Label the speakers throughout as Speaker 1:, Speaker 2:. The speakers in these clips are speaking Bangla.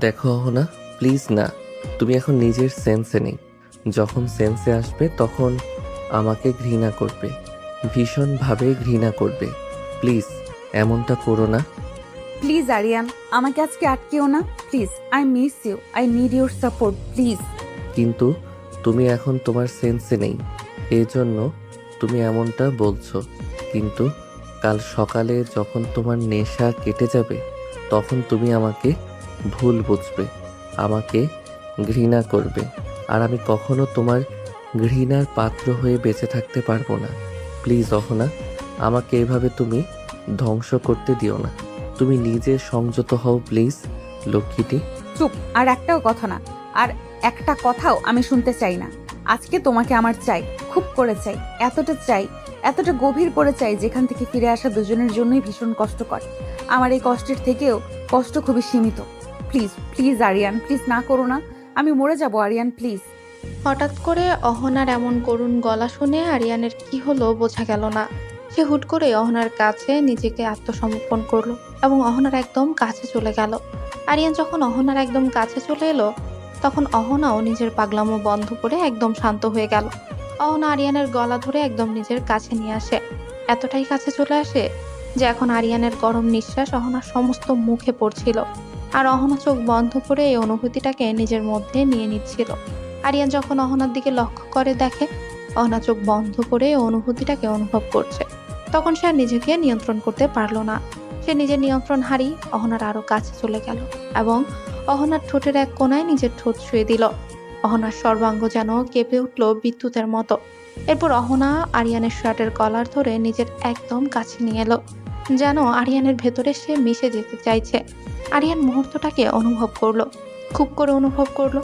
Speaker 1: দেখো না, প্লিজ না। তুমি এখন নিজের সেন্সে নেই। যখন সেন্সে আসবে তখন আমাকে ঘৃণা করবে, ভীষণভাবে ঘৃণা করবে। প্লিজ এমনটা করো না।
Speaker 2: প্লিজ আরিয়ান, আমাকে আজকে আটকেও না please. I miss you, I need your support please.
Speaker 1: কিন্তু তুমি এখন তোমার সেন্সে নেই, এই জন্য তুমি এমনটা বলছো। কিন্তু কাল সকালে যখন তোমার নেশা কেটে যাবে তখন তুমি আমাকে ভুল বুঝবে, আমাকে ঘৃণা করবে। আর আমি কখনো তোমার ঘৃণার পাত্র হয়ে বেঁচে থাকতে পারবো না। প্লিজ অহনা, আমাকে এভাবে তুমি ধ্বংস করতে দিও না। তুমি নিজে সংযত হও প্লিজ, লক্ষ্মীটি।
Speaker 2: চুপ, আর একটাও কথা না। আর একটা কথাও আমি শুনতে চাই না। আজকে তোমাকে আমার চাই, খুব করে চাই, এতটা চাই, এতটা গভীর করে চাই যেখান থেকে ফিরে আসা দুজনের জন্যই ভীষণ কষ্টকর। আমার এই কষ্টের থেকেও কষ্ট খুবই সীমিত। প্লিজ প্লিজ আরিয়ান, প্লিজ না করো না। আমি মরে যাব আরিয়ান, প্লিজ।
Speaker 3: হঠাৎ করে অহনার এমন করুণ গলা শুনে আরিয়ানের কি হলো বোঝা গেল না। সে হুট করে অহনার কাছে নিজেকে আত্মসমর্পণ করলো এবং অহনার একদম কাছে চলে গেল। আরিয়ান যখন অহনার একদম কাছে চলে এলো তখন অহনাও নিজের পাগলামো বন্ধ করে একদম শান্ত হয়ে গেল। অহনা আরিয়ানের গলা ধরে একদম নিজের কাছে নিয়ে আসে, এতটাই কাছে চলে আসে যে এখন আরিয়ানের গরম নিঃশ্বাস অহনার সমস্ত মুখে পড়ছিল। আর অহনা চোখ বন্ধ করে এই অনুভূতিটাকে নিজের মধ্যে নিয়ে নিচ্ছিল। আরিয়ান যখন অহনার দিকে লক্ষ্য করে দেখে অহনা চোখ বন্ধ করে এই অনুভূতিটাকে অনুভব করছে, তখন সে আর নিজেকে নিয়ন্ত্রণ করতে পারলো না। সে নিজের নিয়ন্ত্রণ হারিয়ে অহনার আরো কাছে চলে গেল এবং অহনার ঠোঁটের এক কোণায় নিজের ঠোঁট ছুঁয়ে দিল। অহনার সর্বাঙ্গ যেন কেঁপে উঠল বিদ্যুতের মতো। এরপর অহনা আরিয়ানের শার্টের কলার ধরে নিজের একদম কাছে নিয়ে এলো, যেন আরিয়ানের ভেতরে সে মিশে যেতে চাইছে। আরিয়ান মুহূর্তটাকে অনুভব করলো, খুব করে অনুভব করলো।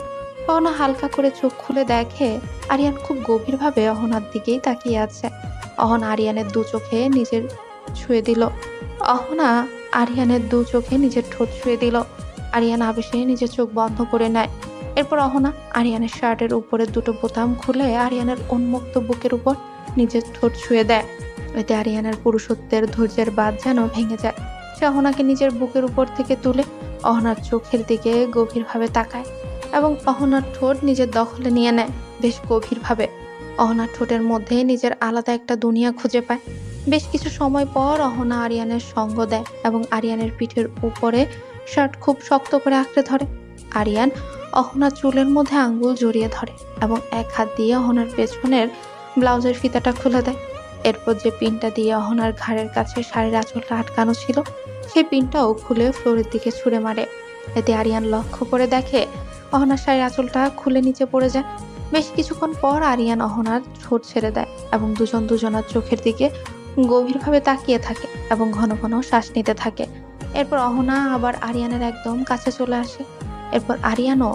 Speaker 3: অহনা হালকা করে চোখ খুলে দেখে আরিয়ান খুব গভীরভাবে অহনার দিকেই তাকিয়ে আছে। অহনা আরিয়ানের দু চোখে নিজের ছুঁয়ে দিল। অহনা আরিয়ানের দু চোখে নিজের ঠোঁট ছুঁয়ে দিল। আরিয়ান আবেশে নিজের চোখ বন্ধ করে নেয়। এরপর অহনা আরিয়ানের শার্টের উপরের দুটো বোতাম খুলে আরিয়ানের উন্মুক্ত বুকের উপর নিজের ঠোঁট ছুঁয়ে দেয়। এতে আরিয়ানের পুরুষত্বের ধৈর্যের বাঁধ যেন ভেঙে যায়। সে অহনাকে নিজের বুকের উপর থেকে তুলে অহনার চোখের দিকে গভীরভাবে তাকায় এবং অহনার ঠোঁট নিজের দখলে নিয়ে নেয় বেশ গভীরভাবে। অহনার ঠোঁটের মধ্যে নিজের আলাদা একটা দুনিয়া খুঁজে পায়। বেশ কিছু সময় পর অহনা আরিয়ানের সঙ্গ দেয় এবং আরিয়ানের পিঠের উপরে শার্ট খুব শক্ত করে আঁকড়ে ধরে। আরিয়ান অহনার চুলের মধ্যে আঙ্গুল জড়িয়ে ধরে এবং এক হাত দিয়ে অহনার পেছনের ব্লাউজের ফিতাটা খুলে দেয়। এরপর যে পিনটা দিয়ে অহনার ঘাড়ের কাছে শাড়ির আঁচলটা আটকানো ছিল সেই পিনটাও খুলে ফ্লোরের দিকে ছুঁড়ে মারে। এতে আরিয়ান লক্ষ্য করে দেখে অহনার শাড়ির আঁচলটা খুলে নিচে পড়ে যায়। বেশ কিছুক্ষণ পর আরিয়ান অহনার ঠোঁট ছেড়ে দেয় এবং দুজন দুজনার চোখের দিকে গভীরভাবে তাকিয়ে থাকে এবং ঘন ঘন শ্বাস নিতে থাকে। এরপর অহনা আবার আরিয়ানের একদম কাছে চলে আসে। এরপর আরিয়ানও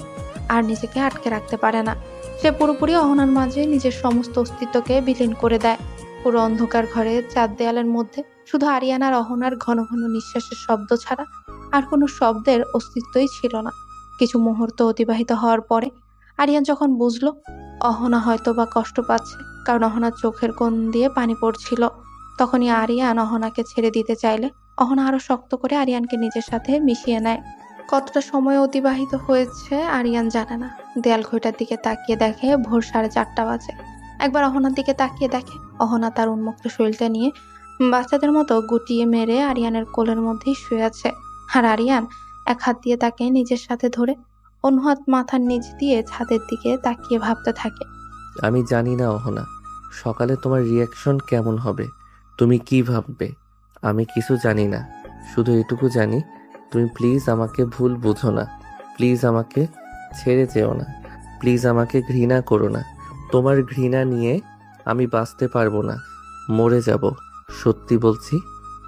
Speaker 3: আর নিজেকে আটকে রাখতে পারে না। সে পুরোপুরি অহনার মাঝে নিজের সমস্ত অস্তিত্বকে বিলীন করে দেয়। পুরো অন্ধকার ঘরে চার দেয়ালের মধ্যে শুধু আরিয়ান আর অহনার ঘন ঘন নিঃশ্বাসের শব্দ ছাড়া আর কোনো শব্দের অস্তিত্বই ছিল না। কিছু মুহূর্ত অতিবাহিত হওয়ার পরে আরিয়ান যখন বুঝলো অহনা হয়তো বা কষ্ট পাচ্ছে কারণ অহনার চোখের কোণ দিয়ে পানি পড়ছিল, তখনই আরিয়ান অহনাকে ছেড়ে দিতে চাইলে অহনা আরো শক্ত করে আরিয়ানকে নিজের সাথে মিশিয়ে নেয়। কতটা সময় অতিবাহিত হয়েছে আরিয়ান জানে না। দেয়াল ঘড়িটার দিকে তাকিয়ে দেখে ভোর 4:30 বাজে। একবার অহনার দিকে তাকিয়ে দেখে অহনা তার উন্মুক্ত শরীরটা নিয়ে বাচ্চাদের মতো গুটিয়ে মেরে আরিয়ানের কোলের মধ্যেই শুয়ে আছে। আর আরিয়ান এক হাত দিয়ে তাকে নিজের সাথে ধরে অন্য হাত মাথার নিচ দিয়ে ছাদের দিকে তাকিয়ে ভাবতে থাকে।
Speaker 1: আমি জানি না অহনা, সকালে তোমার রিয়াকশন কেমন হবে, তুমি কি ভাববে, আমি কিছু জানি না। শুধু এটুকু জানি, তুমি প্লিজ আমাকে ভুল বুঝো না। প্লিজ আমাকে ছেড়ে যেও না। প্লিজ আমাকে ঘৃণা করো না। তোমার ঘৃণা নিয়ে আমি বাঁচতে পারবো না, মরে যাব, সত্যি বলছি।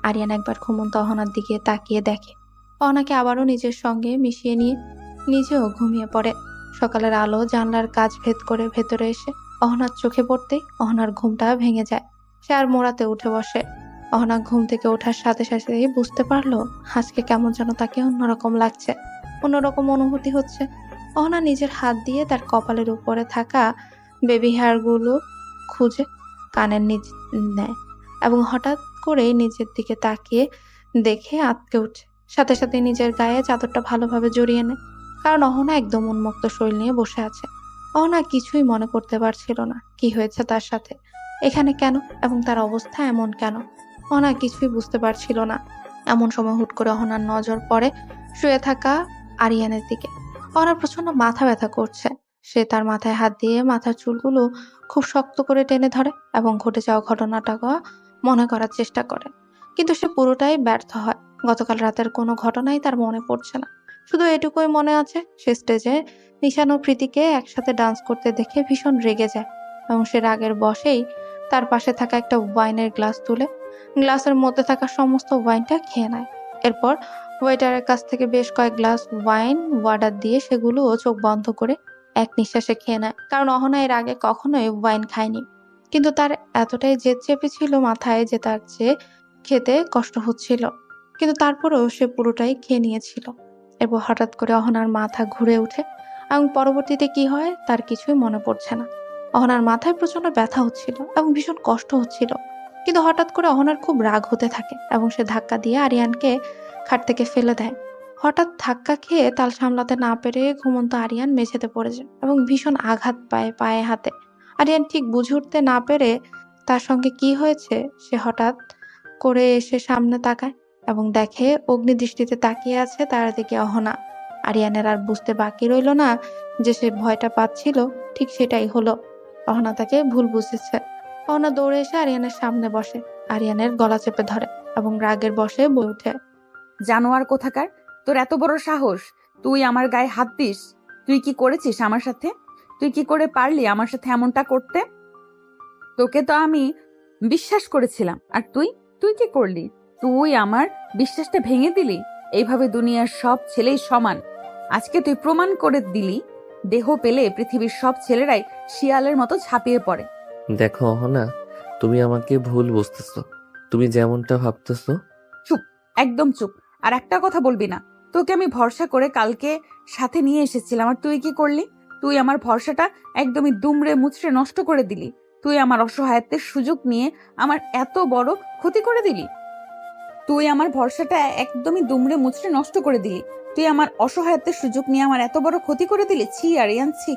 Speaker 3: আরিয়ান একবার ঘুমন্ত অহনার দিকে তাকিয়ে দেখে অহনাকে আবারও নিজের সঙ্গে মিশিয়ে নিয়ে নিজেও ঘুমিয়ে পড়ে। সকালের আলো জানলার কাঁচ ভেদ করে ভেতরে এসে অহনার চোখে পড়তেই অহনার ঘুমটা ভেঙে যায়। সে আর মোড়াতে উঠে বসে। অহনা ঘুম থেকে ওঠার সাথে সাথেই বুঝতে পারলো আজকে কেমন যেন তাকে অন্যরকম লাগছে, অন্যরকম অনুভূতি হচ্ছে। অহনা নিজের হাত দিয়ে তার কপালের উপরে থাকা বেবি হেয়ারগুলো খুঁজে কানের নিচ নেয় এবং হঠাৎ করে নিজের দিকে তাকিয়ে দেখে আঁতকে উঠে। সাথে সাথে নিজের গায়ে চাদরটা ভালোভাবে জড়িয়ে নেয়। কারণ অহনা একদম উন্মুক্ত শরীর নিয়ে বসে আছে। অহনা কিছুই মনে করতে পারছিল না কি হয়েছে তার সাথে, এখানে কেন, এবং তার অবস্থা এমন কেন। অহনা কিছুই বুঝতে পারছিল না। এমন সময় হুট করে অহনার নজর পড়ে শুয়ে থাকা আরিয়ানের দিকে। অহনার প্রচন্ড মাথা ব্যথা করছে। সে তার মাথায় হাত দিয়ে মাথার চুলগুলো খুব শক্ত করে টেনে ধরে এবং ঘটে যাওয়া ঘটনাটাকে মনে করার চেষ্টা করে, কিন্তু সে পুরোটাই ব্যর্থ হয়। গতকাল রাতের কোনো ঘটনাই তার মনে পড়ছে না। শুধু এটুকুই মনে আছে, সে স্টেজে নিশান ও প্রীতিকে একসাথে ডান্স করতে দেখে ভীষণ রেগে যায় এবং সে রাগের বশেই তার পাশে থাকা একটা ওয়াইনের গ্লাস তুলে গ্লাসের মধ্যে থাকা সমস্ত ওয়াইনটা খেয়ে নেয়। এরপর ওয়েটারের কাছ থেকে বেশ কয়েক গ্লাস ওয়াইন অর্ডার দিয়ে সেগুলোও চোখ বন্ধ করে এক নিঃশ্বাসে খেয়ে নেয়। কারণ অহনা এর আগে কখনোই ওয়াইন খায়নি, কিন্তু তার এতটাই জেদ চেপেছিল মাথায় যে তার চেয়ে খেতে কষ্ট হচ্ছিল, কিন্তু তারপরেও সে পুরোটাই খেয়ে নিয়েছিল। এরপর হঠাৎ করে অহনার মাথা ঘুরে ওঠে এবং পরবর্তীতে কি হয় তার কিছুই মনে পড়ছে না। অহনার মাথায় প্রচন্ড ব্যথা হচ্ছিল এবং ভীষণ কষ্ট হচ্ছিল, কিন্তু হঠাৎ করে অহনার খুব রাগ হতে থাকে এবং সে ধাক্কা দিয়ে আরিয়ানকে খাট থেকে ফেলে দেয়। হঠাৎ ধাক্কা খেয়ে তাল সামলাতে না পেরে ঘুমন্ত আরিয়ান মেঝেতে পড়ে যায় এবং ভীষণ আঘাত পায় পায়ে হাতে। আরিয়ান ঠিক বুঝে উঠতে না পেরে তার সঙ্গে কি হয়েছে সে হঠাৎ করে এসে সামনে তাকায় এবং দেখে অগ্নিদৃষ্টিতে তাকিয়ে আছে তার দিকে অহনা। আরিয়ানের আর বুঝতে বাকি রইল না যে সে ভয়টা পাচ্ছিল ঠিক সেটাই হলো। অহনা তাকে ভুল বুঝেছে। অহনা দৌড়ে এসে আরিয়ানের সামনে বসে, আরিয়ানের গলা চেপে ধরে এবং রাগের বশে বলে ওঠে,
Speaker 2: জানোয়ার কোথাকার, তোর এত বড় সাহস, তুই আমার গায়ে হাত দিস? তুই কি করেছিস আমার সাথে? তুই কি করে পারলি আমার সাথে এমনটা করতে? তোকে তো আমি বিশ্বাস করেছিলাম, আর তুই তুই কি করলি? তুই আমার বিশ্বাসটা ভেঙে দিলি। এইভাবে দুনিয়ার সব ছেলেই সমান। আজকে তুই প্রমাণ করে দিলি, দেহ পেলে পৃথিবীর সব ছেলেরাই শিয়ালের মতো ঝাঁপিয়ে পড়ে।
Speaker 1: দেখো অহনা, তুমি আমাকে ভুল বুঝতেছো। তুমি যেমনটা ভাবতেছো।
Speaker 2: চুপ, একদম চুপ। আর একটা কথা বলবি না। তোকে আমি ভরসা করে কালকে সাথে নিয়ে এসেছিলাম, আর তুই কি করলি? তুই আমার ভরসাটা একদমই দুমড়ে মুচড়ে নষ্ট করে দিলি। তুই আমার অসহায়ত্বের সুযোগ নিয়ে আমার এত বড় ক্ষতি করে দিলি। তুই আমার ভরসাটা একদমই দুমড়ে মুচড়ে নষ্ট করে দিলি। তুই আমার অসহায়ত্বের সুযোগ নিয়ে আমার এত বড় ক্ষতি করে দিলি। ছি আরিয়ান, ছি।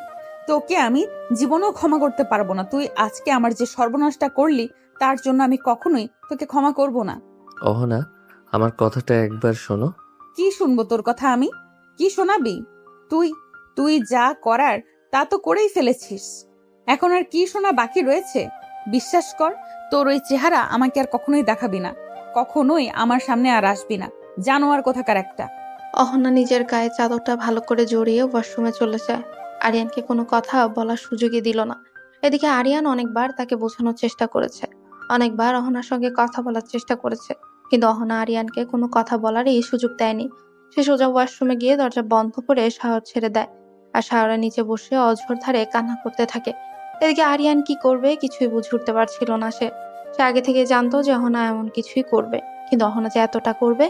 Speaker 2: তোকে আমি জীবনেও ক্ষমা করতে পারবো না। তুই আজকে আমার যে সর্বনাশটা করলি তার জন্য আমি কখনোই তোকে ক্ষমা করব না।
Speaker 1: অহনা, আমার কথাটা একবার শোনো।
Speaker 2: কি শুনবো তোর কথা আমি? কি শোনাবি? তুই তুই যা করার তা তো করেই ফেলেছিস। এখন আর কি শোনা বাকি রয়েছে? বিশ্বাস কর, তোর ওই চেহারা আমাকে আর কখনোই দেখাবি না। কখনোই আমার সামনে আর আসবি না। জানোয়ার কোথাকার একটা।
Speaker 3: অহনা নিজের গায়ে চাদরটা ভালো করে জড়িয়ে ওয়াশরুমে চলে যায়। আরিয়ানকে কোনো কথা বলার সুযোগই দিল না। এদিকে আরিয়ান অনেকবার তাকে বোঝানোর চেষ্টা করেছে, অনেকবার অহনার সঙ্গে কথা বলার চেষ্টা করেছে, কিন্তু অহনা আরিয়ানকে কোনো কথা বলারই সুযোগ দেয়নি। সে সোজা ওয়াশরুমে গিয়ে দরজা বন্ধ করে শাওয়ার ছেড়ে দেয় আর শাওয়ারের নিচে বসে অঝোর ধারে কান্না করতে থাকে। এদিকে আরিয়ান কি করবে কিছুই বুঝে উঠতে পারছিল না। সে সে আগে থেকে জানতো যে অহনা এমন কিছুই করবে, কিন্তু অহনা যে এতটা করবে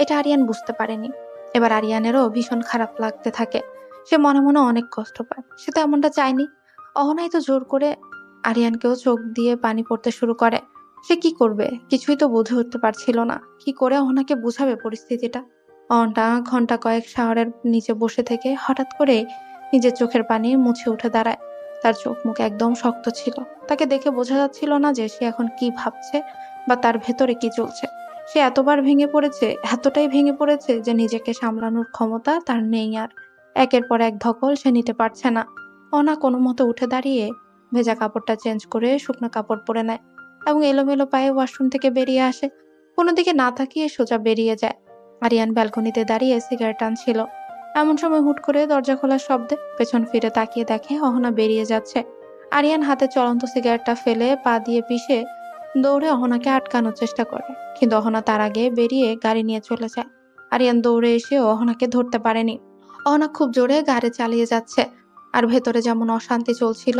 Speaker 3: এটা আরিয়ান বুঝতে পারেনি। এবার আরিয়ানেরও ভীষণ খারাপ লাগতে থাকে। সে মনে মনে অনেক কষ্ট পায়। সে তো এমনটা চায়নি। অহনাই তো জোর করে আরিয়ানকেও চোখ দিয়ে পানি পড়তে শুরু করে। সে কি করবে কিছুই তো বুঝে উঠতে পারছিল না। কি করে অহনাকে বুঝাবে পরিস্থিতিটা? অহনা ঘন্টা কয়েক শাওয়ারের নিচে বসে থেকে হঠাৎ করে নিজের চোখের পানি মুছে উঠে দাঁড়ায়। তার চোখ মুখ একদম শক্ত ছিল। তাকে দেখে বোঝা যাচ্ছিল না যে সে এখন কি ভাবছে বা তার ভেতরে কি চলছে। সে এতবার ভেঙে পড়েছে, এতটাই ভেঙে পড়েছে যে নিজেকে সামলানোর ক্ষমতা তার নেই আর। একের পর এক ধকল সে নিতে পারছে না। অনা কোনো মতো উঠে দাঁড়িয়ে ভেজা কাপড়টা চেঞ্জ করে শুকনো কাপড় পরে নেয় এবং এলোমেলো পায়ে ওয়াশরুম থেকে বেরিয়ে আসে। কোনো দিকে না তাকিয়ে সোজা বেরিয়ে যায়। আরিয়ান ব্যালকনিতে দাঁড়িয়ে সিগারেট টানছিল। এমন সময় হুট করে দরজা খোলার শব্দে পেছন ফিরে তাকিয়ে দেখে অহনা বেরিয়ে যাচ্ছে। আরিয়ান হাতে চলন্ত সিগারেটটা ফেলে পা দিয়ে পিষে দৌড়ে অহনাকে আটকানোর চেষ্টা করে, কিন্তু অহনা তার আগে বেরিয়ে গাড়ি নিয়ে চলে যায়। আরিয়ান দৌড়ে এসেও অহনাকে ধরতে পারেনি। অহনা খুব জোরে গাড়ি চালিয়ে যাচ্ছে আর ভেতরে যেমন অশান্তি চলছিল,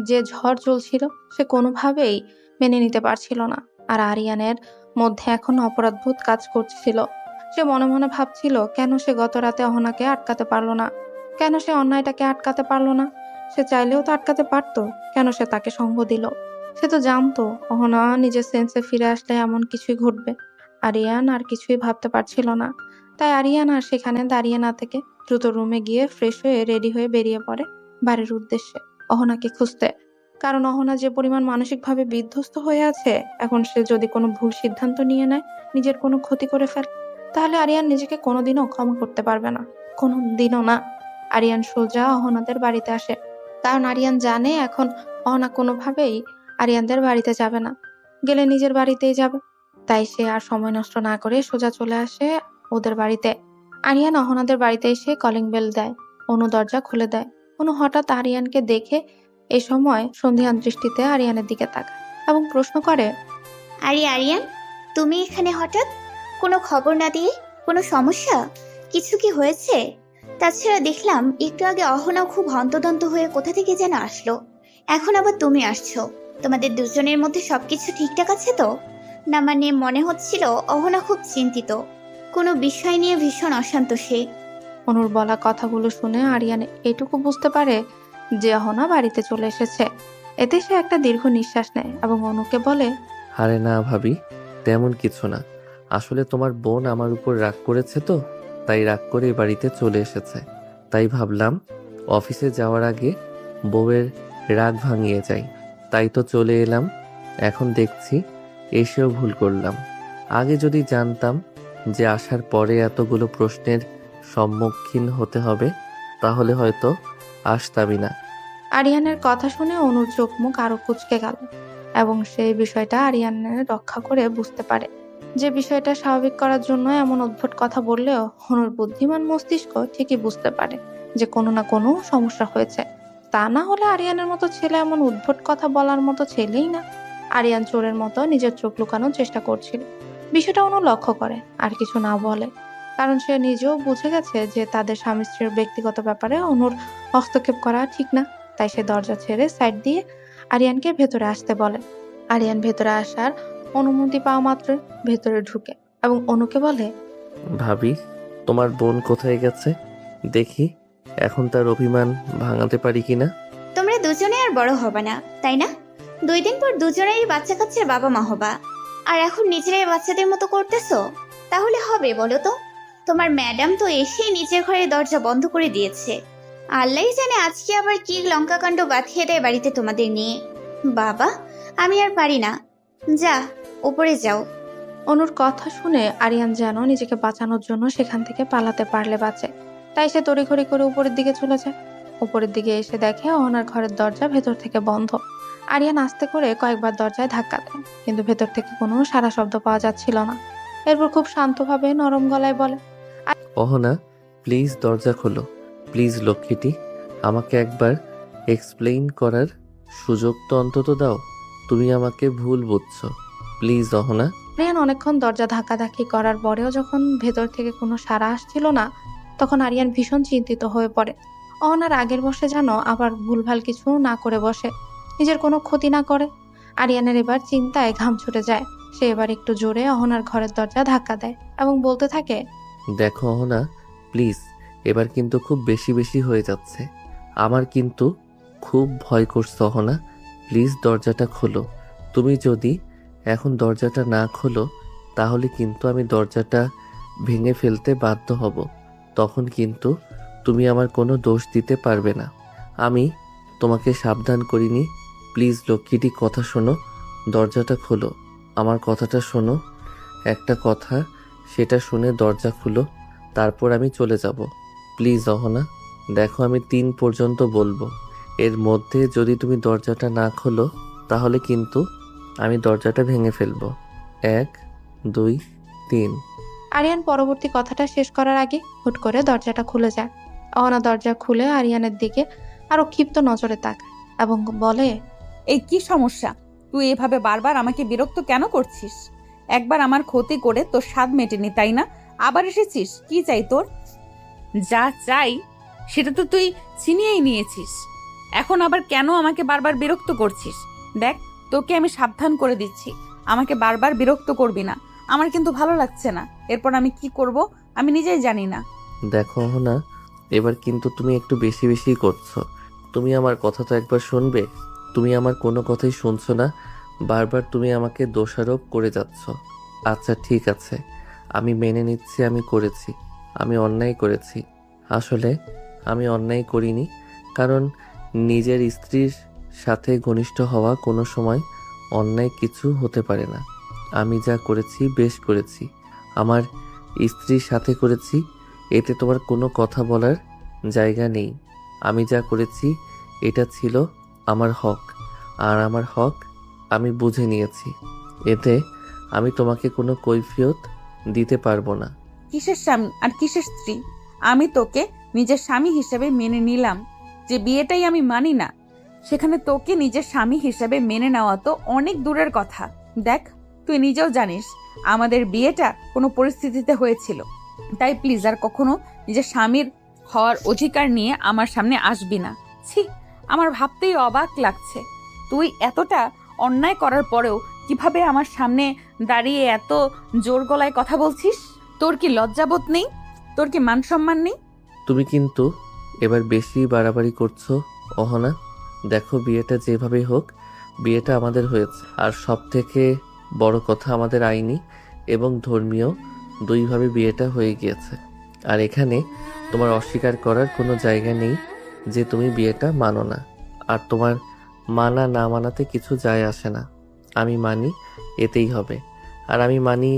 Speaker 3: যে ঝড় চলছিল, সে কোনোভাবেই মেনে নিতে পারছিল না। আর আরিয়ানের মধ্যে এখন অপরাধবোধ কাজ করছিল। সে মনে মনে ভাবছিল কেন সে গত রাতে অহনাকে আটকাতে পারলো না, কেন সে অন্যায়টাকে আটকাতে পারলো না। সে চাইলেও তো আটকাতে পারতো, কেন সে তাকে সঙ্গ দিল? সে তো জানতো অহনা নিজের সেন্সে ফিরে আসলে এমন কিছুই ঘটবে। আরিয়ান আর কিছুই ভাবতে পারছিল না। তাই আরিয়ান আর সেখানে দাঁড়িয়ে না থেকে দ্রুত রুমে গিয়ে ফ্রেশ হয়ে রেডি হয়ে বেরিয়ে পড়ে বাড়ির উদ্দেশ্যে অহনাকে খুঁজতে। কারণ অহনা যে পরিমাণ মানসিকভাবে বিধ্বস্ত হয়ে আছে, এখন সে যদি কোনো ভুল সিদ্ধান্ত নিয়ে নেয়, নিজের কোনো ক্ষতি করে ফেলে, তাহলে আরিয়ান নিজেকে কোনোদিনও ক্ষমা করতে পারবে না, কোনোদিনও না। আরিয়ান সোজা অহনাদের বাড়িতে আসে, কারণ আরিয়ান জানে এখন অহনা কোনোভাবেই আরিয়ানদের বাড়িতে যাবে না, গেলে নিজের বাড়িতেই যাবে। তাই সে আর সময় নষ্ট না করে সোজা চলে আসে ওদের বাড়িতে। আরিয়ান অহনাদের বাড়িতে এসে কলিং বেল দেয়। অনু দরজা খুলে দেয়। অনু হঠাৎ আরিয়ানকে দেখে এ সময় সন্ধিহান দৃষ্টিতে আরিয়ানের দিকে তাকায় এবং প্রশ্ন করে,
Speaker 4: আরে আরিয়ান, তুমি এখানে হঠাৎ? কোনো খবর না দিয়ে? কোনো সমস্যা? কিছু কি হয়েছে? তাছাড়া দেখলাম একটু আগে অহনাও খুব হন্তদন্ত হয়ে কোথা থেকে যেন আসলো, এখন আবার তুমি আসছো। তোমাদের দুজনের মধ্যে সবকিছু ঠিকঠাক আছে তো? না মানে মনে হচ্ছিল অহনা খুব চিন্তিত, কোনো বিষয় নিয়ে ভীষণ অশান্ত সে।
Speaker 3: অনুর বলা কথাগুলো শুনে আরিয়ান এটুকু বুঝতে পারে যে অহনা বাড়িতে চলে এসেছে। এতে সে একটা দীর্ঘ নিঃশ্বাস নেয় এবং অনুকে বলে,
Speaker 1: আরে না ভাবি, তেমন কিছু না। আসলে তোমার বোন আমার উপর রাগ করেছে তো, তাই রাগ করে এ বাড়িতে চলে এসেছে। তাই ভাবলাম অফিসে যাওয়ার আগে বউয়ের রাগ ভাঙিয়ে যাই, তাই তো চলে এলাম। এখন দেখছি এসেও ভুল করলাম। আগে যদি জানতাম যে আসার পরে এতগুলো প্রশ্নের সম্মুখীন হতে হবে, তাহলে হয়তো আসতামই না।
Speaker 3: আরিয়ানের কথা শুনে অনুর চোখ মুখ আরো কুঁচকে গেল এবং সেই বিষয়টা আরিয়ানের রক্ষা করে বুঝতে পারে যে বিষয়টা স্বাভাবিক করার জন্য এমন অদ্ভুত কথা বললেও অনুর বুদ্ধিমান মস্তিষ্ক ঠিকই বুঝতে পারে যে কোনো না কোনো সমস্যা হয়েছে। তা না হলে আরিয়ানের মতো ছেলে এমন উদ্ভট কথা বলার মতো ছেলেই না। আরিয়ান চোরের মতো নিজের চোখ লুকানোর চেষ্টা করছিল। বিষয়টা অনু লক্ষ্য করে আর কিছু না বলে, কারণ সে নিজেও বুঝে গেছে যে তাদের স্বামী স্ত্রীর ব্যক্তিগত ব্যাপারে অনুর হস্তক্ষেপ করা ঠিক না। তাই সে দরজা ছেড়ে সাইড দিয়ে আরিয়ানকে ভেতরে আসতে বলে। আরিয়ান ভেতরে আসার অনুমতি পাওয়া মাত্র ভেতরে ঢুকে এবং অনুকে বলে,
Speaker 1: ভাবি, তোমার বোন কোথায় গেছে? দেখি এখন তার অভিমান ভাঙাতে পারি কিনা।
Speaker 4: তোমরা দুজনে আর বড় হবে না, তাই না? 2 দিন পর দুজনেরই বাচ্চা কাচ্চার বাবা মা হবা, আর এখন নিজেরাই বাচ্চাদের মতো করতেছো। তাহলে হবে বলো তো? তোমার ম্যাডাম তো এসেই নিজের ঘরে দরজা বন্ধ করে দিয়েছে। আল্লাহই জানে আজকে আবার কি লঙ্কাকাণ্ড বাঁধিয়ে দেয় বাড়িতে তোমাদের নিয়ে। বাবা, আমি আর পারি না, যা উপরে যাও।
Speaker 3: অনুর কথা শুনে আরিয়ান যেন নিজেকে বাঁচানোর জন্য সেখান থেকে পালাতে পারলে বাঁচে, তাই সে তড়িঘড়ি করে উপরের দিকে চলে যায়। উপরের দিকে এসে দেখে অহনার ঘরের দরজা ভেতর থেকে বন্ধ। আরিয়ান আস্তে করে কয়েকবার দরজায় ধাক্কা দেয়, কিন্তু ভেতর থেকে কোনো সারা শব্দ পাওয়া যাচ্ছিল না। এরপর খুব শান্তভাবে নরম গলায় বলে,
Speaker 1: অহনা, প্লিজ দরজা খোলো। প্লিজ লক্ষ্মীটি, আমাকে একবার এক্সপ্লেইন করার সুযোগ তো অন্তত দাও। তুমি আমাকে ভুল বুঝছো। প্লিজ অহনা।
Speaker 3: আরিয়ান অনেকক্ষণ দরজা ধাক্কাধাক্কি করার পরেও যখন ভেতর থেকে কোনো সাড়া আসছিল না, তখন আরিয়ান ভীষণ চিন্তিত হয়ে পড়ে। অহনার আগের বসে যেন আবার ভুলভাল কিছু না করে বসে, নিজের কোনো ক্ষতি না করে। আরিয়ানের এবার চিন্তায় ঘাম ছুটে যায়। সে এবার একটু জোরে অহনার ঘরের দরজা ধাক্কা দেয় এবং বলতে থাকে,
Speaker 1: দেখো অহনা, প্লিজ, এবার কিন্তু খুব বেশি বেশি হয়ে যাচ্ছে। আমার কিন্তু খুব ভয় করছে অহনা। প্লিজ দরজাটা খোলো। তুমি যদি এখন দরজাটা না খোলো, তাহলে কিন্তু আমি দরজাটা ভেঙে ফেলতে বাধ্য হব। তখন কিন্তু তুমি আমার কোনো দোষ দিতে পারবে না। আমি তোমাকে সাবধান করিনি। প্লিজ লক্ষ্মীটি, কথা শোনো। দরজাটা খোলো। আমার কথাটা শোনো। একটা কথা, সেটা শুনে দরজা খুলো, তারপর আমি চলে যাব। প্লিজ অহনা, দেখো আমি 3 পর্যন্ত বলবো। এর মধ্যে যদি তুমি দরজাটা না খোলো, তাহলে কিন্তু আমি দরজাটা ভেঙে ফেলবো। 1, 2, 3।
Speaker 3: আরিয়ান পরবর্তী কথাটা শেষ করার আগে হুট করে দরজাটা খুলে যায়। অহনা দরজা খুলে আরিয়ানের দিকে আরো ক্ষিপ্ত নজরে তাকায় এবং বলে,
Speaker 2: এই কি সমস্যা? তুই এভাবে বারবার আমাকে বিরক্ত কেন করছিস? একবার আমার ক্ষতি করে তোর স্বাদ মেটেনি, তাই না? আবার এসেছিস, কি চাই তোর? যা চাই সেটা তো তুই ছিনিয়েই নিয়েছিস। এখন আবার কেন আমাকে বারবার বিরক্ত করছিস? দেখ, তোকে আমি সাবধান করে দিচ্ছি, আমাকে বারবার বিরক্ত করবি না। আমার কিন্তু ভালো লাগছে না। এরপর আমি কি করব আমি নিজেই জানি না।
Speaker 1: দেখো অহনা, এবার কিন্তু তুমি একটু বেশি বেশি করছো। তুমি আমার কথা তো একবার শুনবে? তুমি আমার কোনো কথাই শুনছো না, বারবার তুমি আমাকে দোষারোপ করে যাচ্ছ। আচ্ছা ঠিক আছে, আমি মেনে নিচ্ছি আমি করেছি, আমি অন্যায় করেছি। আসলে আমি অন্যায় করিনি, কারণ নিজের স্ত্রীর সাথে ঘনিষ্ঠ হওয়া কোনো সময় অন্যায় কিছু হতে পারে না। আমি যা করেছি বেশ করেছি, আমার স্ত্রীর সাথে করেছি, এতে তোমার কোনো কথা বলার জায়গা নেই। আমি যা করেছি এটা ছিল আমার হক, আর আমার হক আমি বুঝে নিয়েছি। এতে আমি তোমাকে কোনো কৈফিয়ত দিতে পারবো না।
Speaker 2: কিসের স্বামী আর কিসের স্ত্রী? আমি তোকে নিজের স্বামী হিসেবে মেনে নিলাম, যে বিয়েটাই আমি মানি না, সেখানে তোকে নিজের স্বামী হিসেবে মেনে নেওয়া তো অনেক দূরের কথা। দেখ, তুই নিজেও জানিস আমাদের বিয়েটা কোনো পরিস্থিতিতে হয়েছিল। তাই প্লিজ আর কখনো নিজের স্বামীর হওয়ার অধিকার নিয়ে আমার সামনে আসবি না। ছি, আমার ভাবতেই অবাক লাগছে, তুই এতটা অন্যায় করার পরেও কিভাবে আমার সামনে দাঁড়িয়ে এত জোর গলায় কথা বলছিস? তোর কি লজ্জাবোধ নেই? তোর কি মান সম্মান নেই?
Speaker 1: তুমি কিন্তু এবার বেশি বাড়াবাড়ি করছো অহনা। দেখো, বিয়েটা যেভাবেই হোক, বিয়েটা আমাদের হয়েছে। আর সব থেকে বড় কথা, আমাদের আইনি এবং ধর্মীয় দুইভাবে বিয়েটা হয়ে গিয়েছে। আর এখানে তোমার অস্বীকার করার কোনো জায়গা নেই যে তুমি বিয়েটা মানো না। আর তোমার মানা না মানাতে কিছু যায় আসে না। আমি মানি, এতেই হবে। আর আমি মানি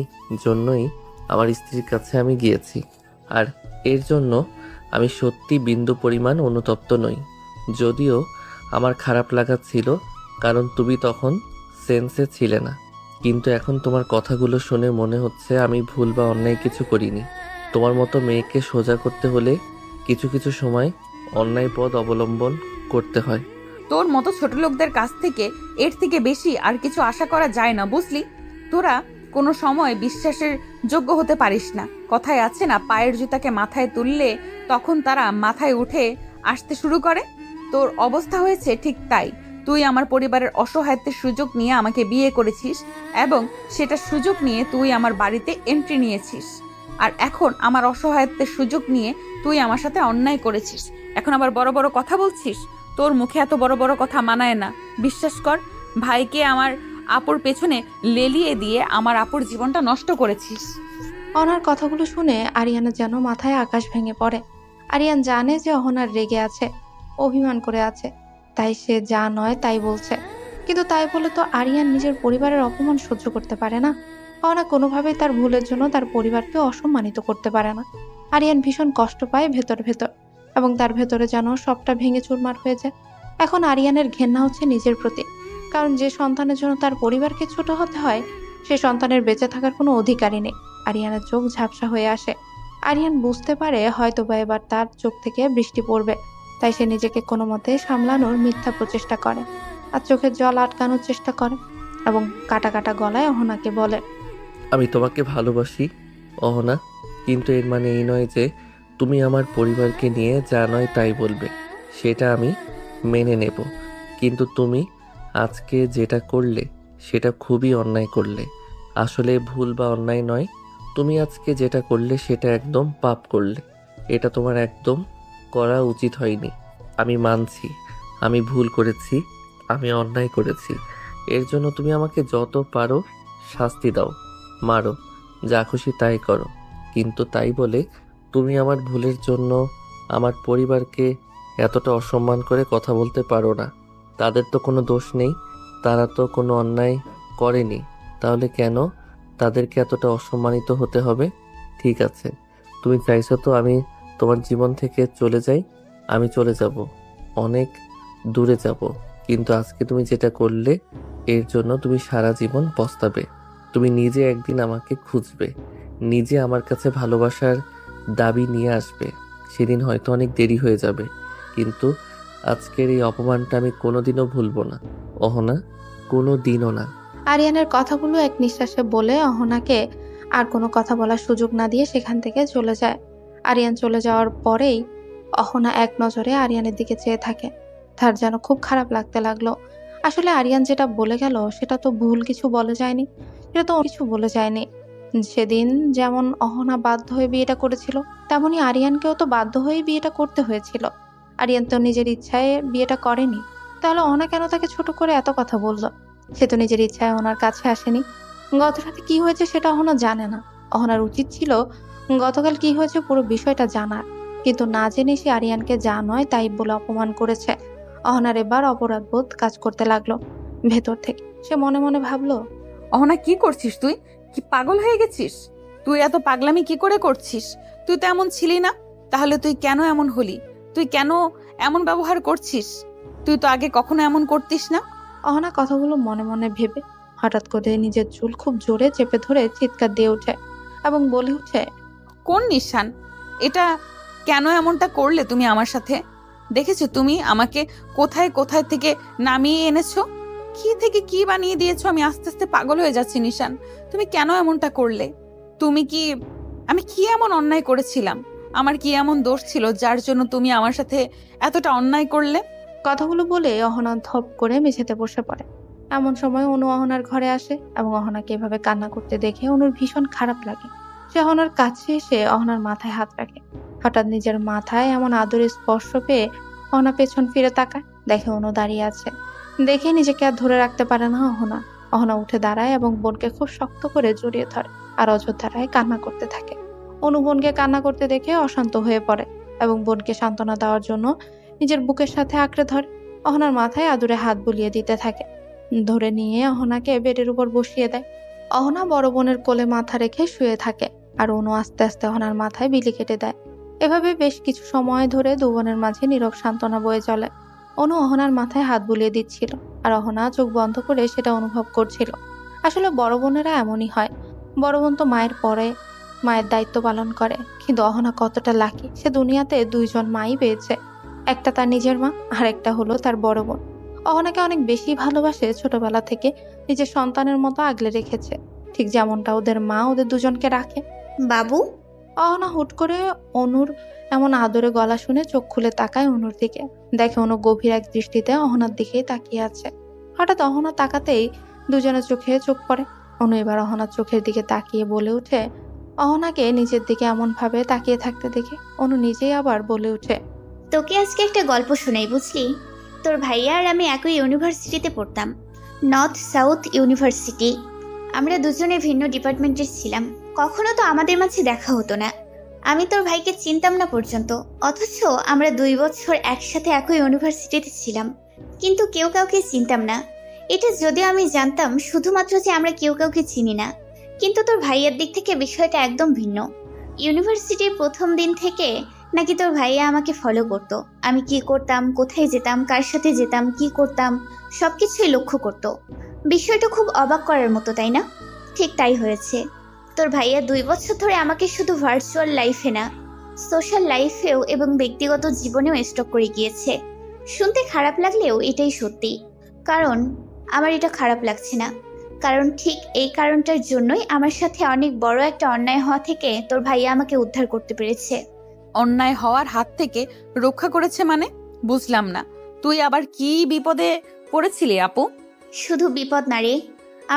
Speaker 1: জন্যই আমার স্ত্রীর কাছে আমি গিয়েছি। আর এর জন্য আমি সত্যি বিন্দু পরিমাণ অনুতপ্ত নই। যদিও আমার খারাপ লাগা ছিল, কারণ তুমি তখন সেন্সে ছিলে না। কিন্তু এখন তোমার কথাগুলো শুনে মনে হচ্ছে আমি ভুল বা অন্যায় কিছু করিনি। তোমার মতো মেয়েকে সোজা করতে হলে কিছু কিছু সময় অন্যায় পথ অবলম্বন করতে হয়।
Speaker 2: তোর মতো ছোট লোকদের কাছ থেকে এর থেকে বেশি আর কিছু আশা করা যায় না, বুঝলি? তোরা কোনো সময় বিশ্বাসের যোগ্য হতে পারিস না। কথায় আছে না, পায়ের জুতাকে মাথায় তুললে তখন তারা মাথায় উঠে আসতে শুরু করে। তোর অবস্থা হয়েছে ঠিক তাই। তুই আমার পরিবারের অসহায়ত্বের সুযোগ নিয়ে আমাকে বিয়ে করেছিস, এবং সেটা সুযোগ নিয়ে তুই আমার বাড়িতে এন্ট্রি নিয়েছিস। আর এখন আমার অসহায়ত্বের সুযোগ নিয়ে তুই আমার সাথে অন্যায় করেছিস। এখন আবার বড় বড় কথা বলছিস? তোর মুখে এত বড় বড় কথা মানায় না। বিশ্বাস কর, ভাইকে আমার আপুর পেছনে লেলিয়ে দিয়ে আমার আপুর জীবনটা নষ্ট করেছিস।
Speaker 3: অহনার কথাগুলো শুনে আরিয়ানের যেন মাথায় আকাশ ভেঙে পড়ে। আরিয়ান জানে যে অহনার রেগে আছে, অভিমান করে আছে, তাই সে যা নয় তাই বলছে। কিন্তু তাই বলে তো আরিয়ান নিজের পরিবারের অপমান সহ্য করতে পারে না। অহনা কোনোভাবেই তার ভুলের জন্য তার পরিবারকে অসম্মানিত করতে পারে না। আরিয়ান ভীষণ কষ্ট পায় ভেতর ভেতর, এবং তার ভেতরে যেন সবটা ভেঙে চুরমার হয়ে যায়। এখন আরিয়ানের ঘেন্না হচ্ছে নিজের প্রতি, কারণ যে সন্তানের জন্য তার পরিবারকে ছোট হতে হয়, সে সন্তানের বেঁচে থাকার কোনো অধিকারই নেই। আরিয়ানের চোখ ঝাপসা হয়ে আসে। আরিয়ান বুঝতে পারে হয়তোবা এবার তার চোখ থেকে বৃষ্টি পড়বে, তাই সে নিজেকে কোনো মতে সামলানোর মিথ্যা প্রচেষ্টা করে আর চোখের জল আটকানোর চেষ্টা করে, এবং কাটা কাটা গলায় অহনাকে বলে,
Speaker 1: আমি তোমাকে ভালোবাসি অহনা, কিন্তু এর মানে এই নয় যে তুমি আমার পরিবারকে নিয়ে যা নয় তাই বলবে। সেটা আমি মেনে নেব, কিন্তু তুমি আজকে যেটা করলে সেটা খুবই অন্যায় করলে। আসলে ভুল বা অন্যায় নয়, তুমি আজকে যেটা করলে সেটা একদম পাপ করলে। এটা তোমার একদম করা উচিত হয়নি। আমি মানছি আমি ভুল করেছি, আমি অন্যায় করেছি। এর জন্য তুমি আমাকে যত পারো শাস্তি দাও, মারো, যা খুশি তাই করো। কিন্তু তাই বলে তুমি আমার ভুলের জন্য আমার পরিবারকে এতটা অসম্মান করে কথা বলতে পারো না। তাদের তো কোনো দোষ নেই, তারা তো কোনো অন্যায় করেনি, তাহলে কেন তাদেরকে এতটা অসম্মানিত হতে হবে? ঠিক আছে, তুমি চাইছো তো আমি তোমার জীবন থেকে চলে যাই। আমি চলে যাব, অনেক দূরে যাব, কিন্তু আজকে তুমি যেটা করলে এর জন্য তুমি সারা জীবন পস্তাবে। তুমি নিজে একদিন আমাকে খুঁজবে, নিজে আমার কাছে ভালোবাসার দাবি নিয়ে আসবে। সেদিন হয়তো অনেক দেরি হয়ে যাবে, কিন্তু আজকের এই অপমানটা আমি কোনোদিনও ভুলবো না অহনা, কোনো দিনও না।
Speaker 3: আরিয়ানের কথাগুলো এক নিঃশ্বাসে বলে অহনাকে আর কোনো কথা বলার সুযোগ না দিয়ে সেখান থেকে চলে যায়। আরিয়ান চলে যাওয়ার পরেই অহনা এক নজরে আরিয়ানের দিকে চেয়ে থাকে। তার যেন খুব খারাপ লাগতে লাগলো। আসলে আরিয়ান যেটা বলে গেল সেটা তো ভুল কিছু বলে যায়নি, সেটা তো কিছু বলে যায়নি। সেদিন যেমন অহনা বাধ্য হয়ে বিয়েটা করেছিল, তেমনি আরিয়ানকেও তো বাধ্য হয়ে বিয়েটা করতে হয়েছিল। আরিয়ান তো নিজের ইচ্ছায় বিয়েটা করেনি, তাহলে অহনা কেন তাকে ছোট করে এত কথা বললো? সে তো নিজের ইচ্ছায় ওনার কাছে আসেনি। গত রাতে কি হয়েছে সেটা অহনা জানে না। অহনার উচিত ছিল গতকাল কি হয়েছে পুরো বিষয়টা জানার, কিন্তু না জেনে সে আরিয়ানকে যা নয় তাই বলে অপমান করেছে। অহনার এবার অপরাধবোধ কাজ করতে লাগলো ভেতর থেকে। সে মনে মনে ভাবলো,
Speaker 2: অহনা কি করছিস তুই? কি পাগল হয়ে গেছিস? তুই এত পাগলামি কি করে করছিস? তুই তো এমন ছিলি না, তাহলে তুই কেন এমন হলি? তুই কেন এমন ব্যবহার করছিস? তুই তো আগে কখনো এমন করতিস না।
Speaker 3: অহনা কথাগুলো মনে মনে ভেবে হঠাৎ করে নিজের চুল খুব জোরে চেপে ধরে চিৎকার দিয়ে ওঠে এবং বলে ওঠে,
Speaker 2: কোন নিশান? এটা কেন এমনটা করলে তুমি আমার সাথে? দেখেছো তুমি আমাকে কোথায় কোথায় থেকে নামিয়ে এনেছো, কি থেকে কি বানিয়ে দিয়েছো। আমি আস্তে আস্তে পাগল হয়ে যাচ্ছি নিশান। তুমি কেন এমনটা করলে? আমি কি এমন অন্যায় করেছিলাম? আমার কি এমন দোষ ছিল যার জন্য তুমি আমার সাথে এতটা অন্যায় করলে?
Speaker 3: কথাগুলো বলে অহনা ধপ করে মেঝেতে বসে পড়ে। এমন সময় অনু অহনার ঘরে আসে এবং অহনাকে এভাবে কান্না করতে দেখে অনুর ভীষণ খারাপ লাগে। সে অহনার কাছে এসে অহনার মাথায় হাত রাখে। হঠাৎ নিজের মাথায় এমন আদরের স্পর্শ পেয়ে অহনা পেছন ফিরে তাকায়, দেখে অনু দাঁড়িয়ে আছে। দেখে নিজেকে আর ধরে রাখতে পারে না অহনা। অহনা উঠে দাঁড়ায় এবং বোনকে খুব শক্ত করে জড়িয়ে ধরে আর অযোধ্যারায় কান্না করতে থাকে। অনু বোনকে কান্না করতে দেখে অশান্ত হয়ে পড়ে এবং বোনকে সান্ত্বনা দেওয়ার জন্য নিজের বুকের সাথে আঁকড়ে ধরে অহনার মাথায় আদুরে হাত বুলিয়ে দিতে থাকে। ধরে নিয়ে অহনাকে বেডের উপর বসিয়ে দেয়। অহনা বড় বোনের কোলে মাথা রেখে শুয়ে থাকে আর অনু আস্তে আস্তে অহনার মাথায় বিলি কেটে দেয়। এভাবে বেশ কিছু সময় ধরে দু বোনের মাঝে নীরব সান্ত্বনা বয়ে চলে। অনু অহনার মাথায় হাত বুলিয়ে দিচ্ছিল আর অহনা চোখ বন্ধ করে সেটা অনুভব করছিল। আসলে বড় বোনেরা এমনই হয়। বড় বোন তো মায়ের পরে মায়ের দায়িত্ব পালন করে, কিন্তু অহনা কতটা লাকি, সে দুনিয়াতে দুইজন মাই পেয়েছে। একটা তার নিজের মা আর একটা হলো তার বড় বোন। অহনাকে অনেক বেশি ভালোবাসে, ছোটবেলা থেকে নিজের সন্তানের মতো আগলে রেখেছে, ঠিক যেমনটা ওদের মা ওদের দুজনকে রাখে।
Speaker 4: বাবু,
Speaker 3: অহনা হুট করে অনুর এমন আদরে গলা শুনে চোখ খুলে তাকায় অনুর দিকে। দেখে অনু গভীর এক দৃষ্টিতে অহনার দিকেই তাকিয়ে আছে। হঠাৎ অহনা তাকাতেই দুজনের চোখে চোখ পড়ে। অনু এবার অহনার চোখের দিকে তাকিয়ে বলে ওঠে। অহনাকে নিজের দিকে এমন ভাবে তাকিয়ে থাকতে দেখে অনু নিজেই আবার বলে ওঠে,
Speaker 4: তোকে আজকে একটা গল্প শোনাই, বুঝলি? তোর ভাইয়া আর আমি একই ইউনিভার্সিটিতে পড়তাম, নর্থ সাউথ ইউনিভার্সিটি। আমরা দুজনে ভিন্ন ডিপার্টমেন্টের ছিলাম। কখনো তো আমাদের মাঝে দেখা হতো না। আমি তোর ভাইকে চিনতাম না পর্যন্ত, অথচ আমরা 2 বছর একসাথে একই ইউনিভার্সিটিতে ছিলাম, কিন্তু কেউ কাউকে চিনতাম না। এটা যদিও আমি জানতাম শুধুমাত্র যে আমরা কেউ কাউকে চিনি না, কিন্তু তোর ভাইয়ের দিক থেকে বিষয়টা একদম ভিন্ন। ইউনিভার্সিটির প্রথম দিন থেকে নাকি তোর ভাইয়া আমাকে ফলো করতো। আমি কি করতাম, কোথায় যেতাম, কার সাথে যেতাম, কি করতাম, সবকিছুই লক্ষ্য করতো। বিষয়টা খুব অবাক করার মতো, তাই না? ঠিক তাই হয়েছে। তোর ভাইয়া 2 বছর ধরে আমাকে শুধু ভার্চুয়াল লাইফে না, সোশ্যাল লাইফেও এবং ব্যক্তিগত জীবনেও স্টক করে গিয়েছে। শুনতে খারাপ লাগলেও এটাই সত্যি। কারণ আমার এটা খারাপ লাগছে না, কারণ ঠিক এই কারণটার জন্যই আমার সাথে অনেক বড় একটা অন্যায় হওয়া থেকে তোর ভাইয়া আমাকে উদ্ধার করতে পেরেছে।
Speaker 2: অন্যায় হওয়ার হাত থেকে রক্ষা করেছে মানে? বুঝলাম না, তুই আবার কি বিপদে পড়েছিলি আপু?
Speaker 4: শুধু বিপদ না রে,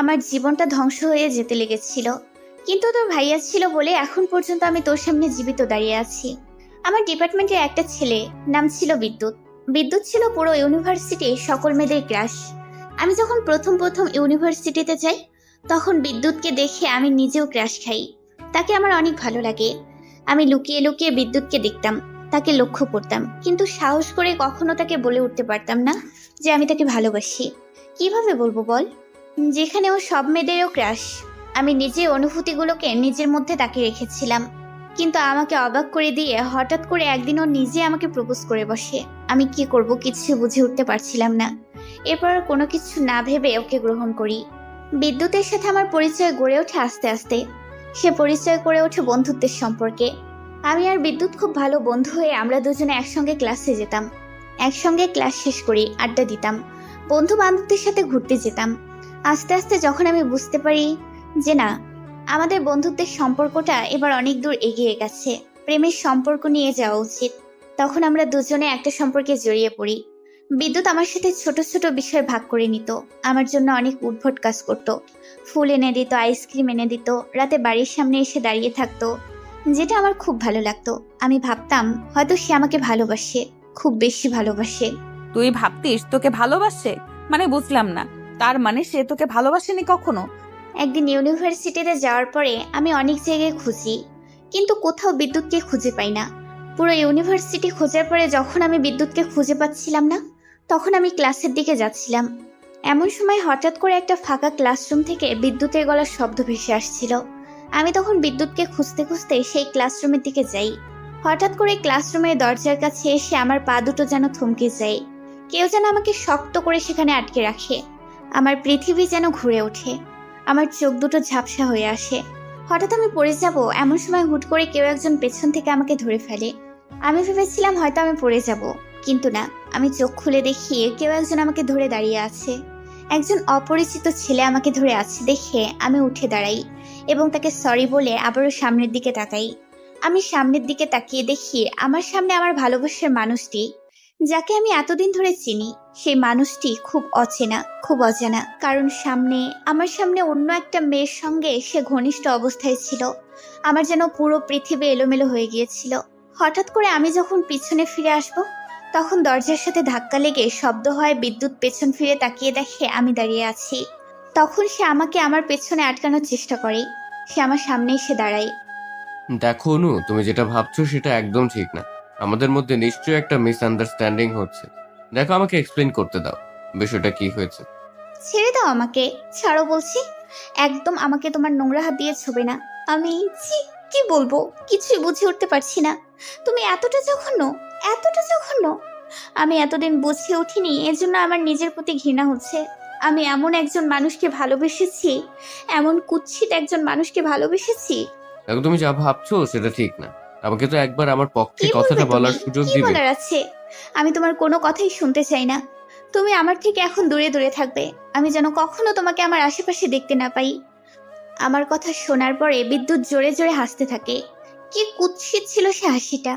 Speaker 4: আমার জীবনটা ধ্বংস হয়ে যেতে লেগেছিল, কিন্তু তোর ভাইয়া ছিল বলে এখন পর্যন্ত আমি তোর সামনে জীবিত দাঁড়িয়ে আছি। আমার ডিপার্টমেন্টের একটা ছেলে, নাম ছিল বিদ্যুৎ। বিদ্যুৎ ছিল পুরো ইউনিভার্সিটির সকল মেয়েদের ক্রাশ। আমি যখন প্রথম ইউনিভার্সিটিতে যাই, তখন বিদ্যুৎকে দেখে আমি নিজেও ক্রাশ খাই। তাকে আমার অনেক ভালো লাগে। আমি লুকিয়ে লুকিয়ে বিদ্যুৎকে দেখতাম, তাকে লক্ষ্য করতাম, কিন্তু সাহস করে কখনো তাকে বলে উঠতে পারতাম না যে আমি তাকে ভালোবাসি। কিভাবে বলবো বল, যেখানে ও সব মেয়েদেরও ক্রাশ। আমি নিজে অনুভূতিগুলোকে নিজের মধ্যে তাকে রেখেছিলাম, কিন্তু আমাকে অবাক করে দিয়ে হঠাৎ করে একদিন ও নিজে আমাকে প্রপোজ করে বসে। আমি কি করব কিছু বুঝে উঠতে পারছিলাম না। এরপর কোনো কিছু না ভেবে ওকে গ্রহণ করি। বিদ্যুতের সাথে আমার পরিচয় গড়ে ওঠে আস্তে আস্তে। সে পরিচয় করে ওঠে বন্ধুত্বের সম্পর্কে। আমি আর বিদ্যুৎ খুব ভালো বন্ধু হয়ে আমরা দুজনে একসঙ্গে ক্লাসে যেতাম, একসঙ্গে ক্লাস শেষ করি আড্ডা দিতাম, বন্ধু বান্ধবদের সাথে ঘুরতে যেতাম। আস্তে আস্তে যখন আমি বুঝতে পারি যে না, আমাদের বন্ধুত্বের সম্পর্কটা এবার অনেক দূর এগিয়ে গেছে, প্রেমের সম্পর্ক নিয়ে যাওয়া উচিত, তখন আমরা দুজনে একটা সম্পর্কে জড়িয়ে পড়ি। বিদ্যুৎ আমার সাথে ছোট ছোট বিষয় ভাগ করে নিত, আমার জন্য অনেক উদ্ভট কাজ করত। ফুল এনে দিত, আইসক্রিম এনে দিত, রাতে বাড়ির সামনে এসে দাঁড়িয়ে থাকতো, যেটা আমার খুব ভালো লাগতো। আমি ভাবতাম হয়তো সে আমাকে ভালোবাসে, খুব বেশি ভালোবাসে।
Speaker 2: তুই ভাবতিস তোকে ভালোবাসে? মানে বুঝলাম না, তার মানে সে তোকে ভালোবাসেনি কখনো?
Speaker 4: একদিন ইউনিভার্সিটিতে যাওয়ার পরে আমি অনেক জায়গায় খুঁজি, কিন্তু কোথাও বিদ্যুৎকে খুঁজে পাই না। পুরো ইউনিভার্সিটি খোঁজার পরে যখন আমি বিদ্যুৎকে খুঁজে পাচ্ছিলাম না, তখন আমি ক্লাসের দিকে যাচ্ছিলাম। এমন সময় হঠাৎ করে একটা ফাঁকা ক্লাসরুম থেকে বিদ্যুতের গলার শব্দ ভেসে আসছিল। আমি তখন বিদ্যুৎকে খুঁজতে খুঁজতে সেই ক্লাসরুমের দিকে যাই। হঠাৎ করে ক্লাসরুমের দরজার কাছে এসে আমার পা দুটো যেন থমকে যায়। কেউ যেন আমাকে শক্ত করে সেখানে আটকে রাখে। আমার পৃথিবী যেন ঘুরে ওঠে, আমার চোখ দুটো ঝাপসা হয়ে আসে। হঠাৎ আমি পড়ে যাব এমন সময় হুট করে কেউ একজন পেছন থেকে আমাকে ধরে ফেলে। আমি ভেবেছিলাম হয়তো আমি পড়ে যাব, কিন্তু না, আমি চোখ খুলে দেখি কেউ একজন আমাকে ধরে দাঁড়িয়ে আছে। একজন অপরিচিত ছেলে আমাকে ধরে আছে দেখে আমি উঠে দাঁড়াই এবং তাকে সরি বলে আবারও সামনের দিকে তাকাই। আমি সামনের দিকে তাকিয়ে দেখি আমার সামনে আমার ভালোবাসার মানুষটি, যাকে আমি এতদিন ধরে চিনি, সেই মানুষটি খুব অচেনা, খুব অজানা। কারণ আমার সামনে অন্য একটা মেয়ের সঙ্গে সে ঘনিষ্ঠ অবস্থায় ছিল। আমার যেন পুরো পৃথিবী এলোমেলো হয়ে গিয়েছিল। হঠাৎ করে আমি যখন পিছনে ফিরে আসব, তখন দরজার সাথে ধাক্কা লেগে শব্দ হয়। বিদ্যুৎ পেছন ফিরে তাকিয়ে দেখে আমি দাঁড়িয়ে আছি। তখন সে আমাকে আমার পেছনে আটকানোর চেষ্টা করে। সে আমার সামনে এসে দাঁড়ায়।
Speaker 5: দেখো অনু, তুমি যেটা ভাবছো সেটা একদম ঠিক না। আমাদের মধ্যে নিশ্চয়ই একটা মিসআন্ডারস্ট্যান্ডিং হচ্ছে। দেখো, আমাকে এক্সপ্লেন করতে দাও বিষয়টা কি হয়েছে।
Speaker 4: ছেড়ে দাও আমাকে, ছাড়ো বলছি। একদম আমাকে তোমার নোংরা হাত দিয়ে ছুবে না। আমি কি বলবো কিছুই বুঝে উঠতে পারছি না। তুমি এতটা জঘন্য, এতটা জঘন্য। আমি এতদিন বুঝে উঠিনি, এর জন্য আমার নিজের প্রতি ঘৃণা হচ্ছে। আমি এমন একজন মানুষকে ভালোবেসেছি, এমন কুৎসিত একজন মানুষকে ভালোবেসেছি।
Speaker 5: দেখো, তুমি যা ভাবছো সেটা ঠিক না। আমাকে তো একবার আমার পক্ষে
Speaker 4: কি
Speaker 5: কথাটা
Speaker 4: বলবে
Speaker 5: বলার
Speaker 4: তুমি?
Speaker 5: সুযোগ
Speaker 4: কি
Speaker 5: দিবে।
Speaker 4: বলার আছে? আমি তোমার কোনো কথাই শুনতে চাই না। তুমি আমার থেকে এখন দূরে দূরে থাকবে। আমি যেন কখনো তোমাকে আমার আশেপাশে দেখতে না পাই। আমার কথা শোনার পরে বিদ্যুৎ জোরে জোরে হাসতে থাকে। কি কুৎসিত ছিল সে হাসিটা।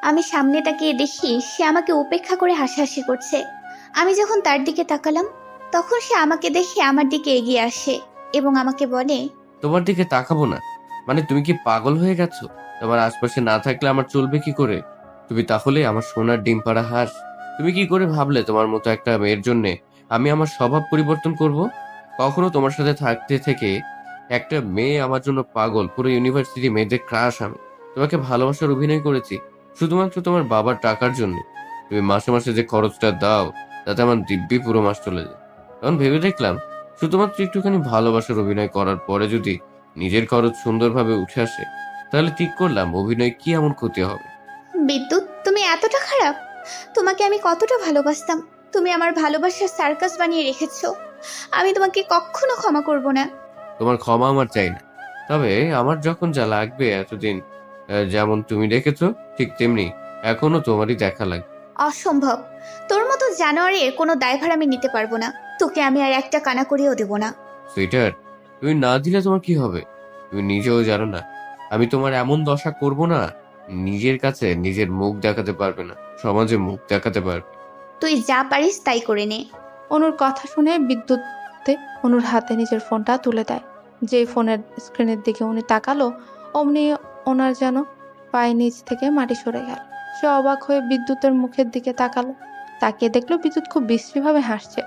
Speaker 4: আমি সামনে তাকিয়ে দেখি সে আমাকে উপেক্ষা করে হাসাহাসি করছে। আমি যখন তার দিকে তাকালাম, তখন সে আমাকে দেখে আমার দিকে এগিয়ে আসে এবং আমাকে বলে,
Speaker 5: তোমার দিকে তাকাবো না মানে তুমি কি পাগল হয়ে গেছো? তোমার আশপাশে না থাকলে আমার চলবে কি করে? তুমি তাহলে আমার সোনার ডিম পাড়া হাঁস। তুমি কি করে ভাবলে তোমার মতো একটা মেয়ের জন্য আমি আমার স্বভাব পরিবর্তন করব? কখনো তোমার সাথে থাকতে থেকে একটা মেয়ে আমার জন্য পাগল, পুরো ইউনিভার্সিটি মেয়েদের ক্রাশ। আমি তোমাকে ভালোবাসার অভিনয় করেছি শুধুমাত্র তোমার বাবার টাকার জন্য। তুমি মাসে মাসে যে খরচটা দাও, তাতে আমার দিব্যি পুরো মাস চলে যায়। তখন ভেবে দেখলাম, শুধুমাত্র একটুখানি ভালোবাসার অভিনয় করার পরে যদি নিজের খরচ সুন্দরভাবে উঠে আসে, তাহলে ঠিক করলাম অভিনয় কি এমন ক্ষতি হবে।
Speaker 4: বিদ্যুৎ, তুমি এতটা খারাপ? তোমাকে আমি কতটা ভালোবাসতাম। তুমি আমার ভালোবাসার সার্কাস বানিয়ে রেখেছো। আমি তোমাকে কখনো ক্ষমা করব না।
Speaker 5: তোমার ক্ষমা আমার চাই না, তবে আমার যখন যা লাগবে এতদিন যেমন তুমি দেখেছো ঠিক তেমনি এখনো তোমারই দেখা লাগবে।
Speaker 4: অসম্ভব। তোর মতো জানোয়ারের কোনো দায়ভার আমি নিতে পারবো না। তোকে আমি আর একটা কানা করেও দেবো না।
Speaker 5: সুইটার, তুমি না দিলে তোমার কি হবে? তুমি নিজেও জানো না আমি তোমার এমন দশা করব না, নিজের কাছে নিজের মুখ দেখাতে পারবে না, সমাজে মুখ দেখাতে পারবে।
Speaker 4: তুই যা পারিস তাই করে নে।
Speaker 3: অনুর কথা শুনে বিদ্যুৎ অনুর হাতে নিজের ফোনটা তুলে দেয়। যেই ফোনের স্ক্রিনের দিকে উনি তাকালো, অমনি ওনার যেন পায়ে নিচ থেকে মাটি সরে গেল। সে অবাক হয়ে বিদ্যুতের মুখের দিকে তাকালো। তাকিয়ে দেখলো বিদ্যুৎ খুব বিশ্রীভাবে হাসছে।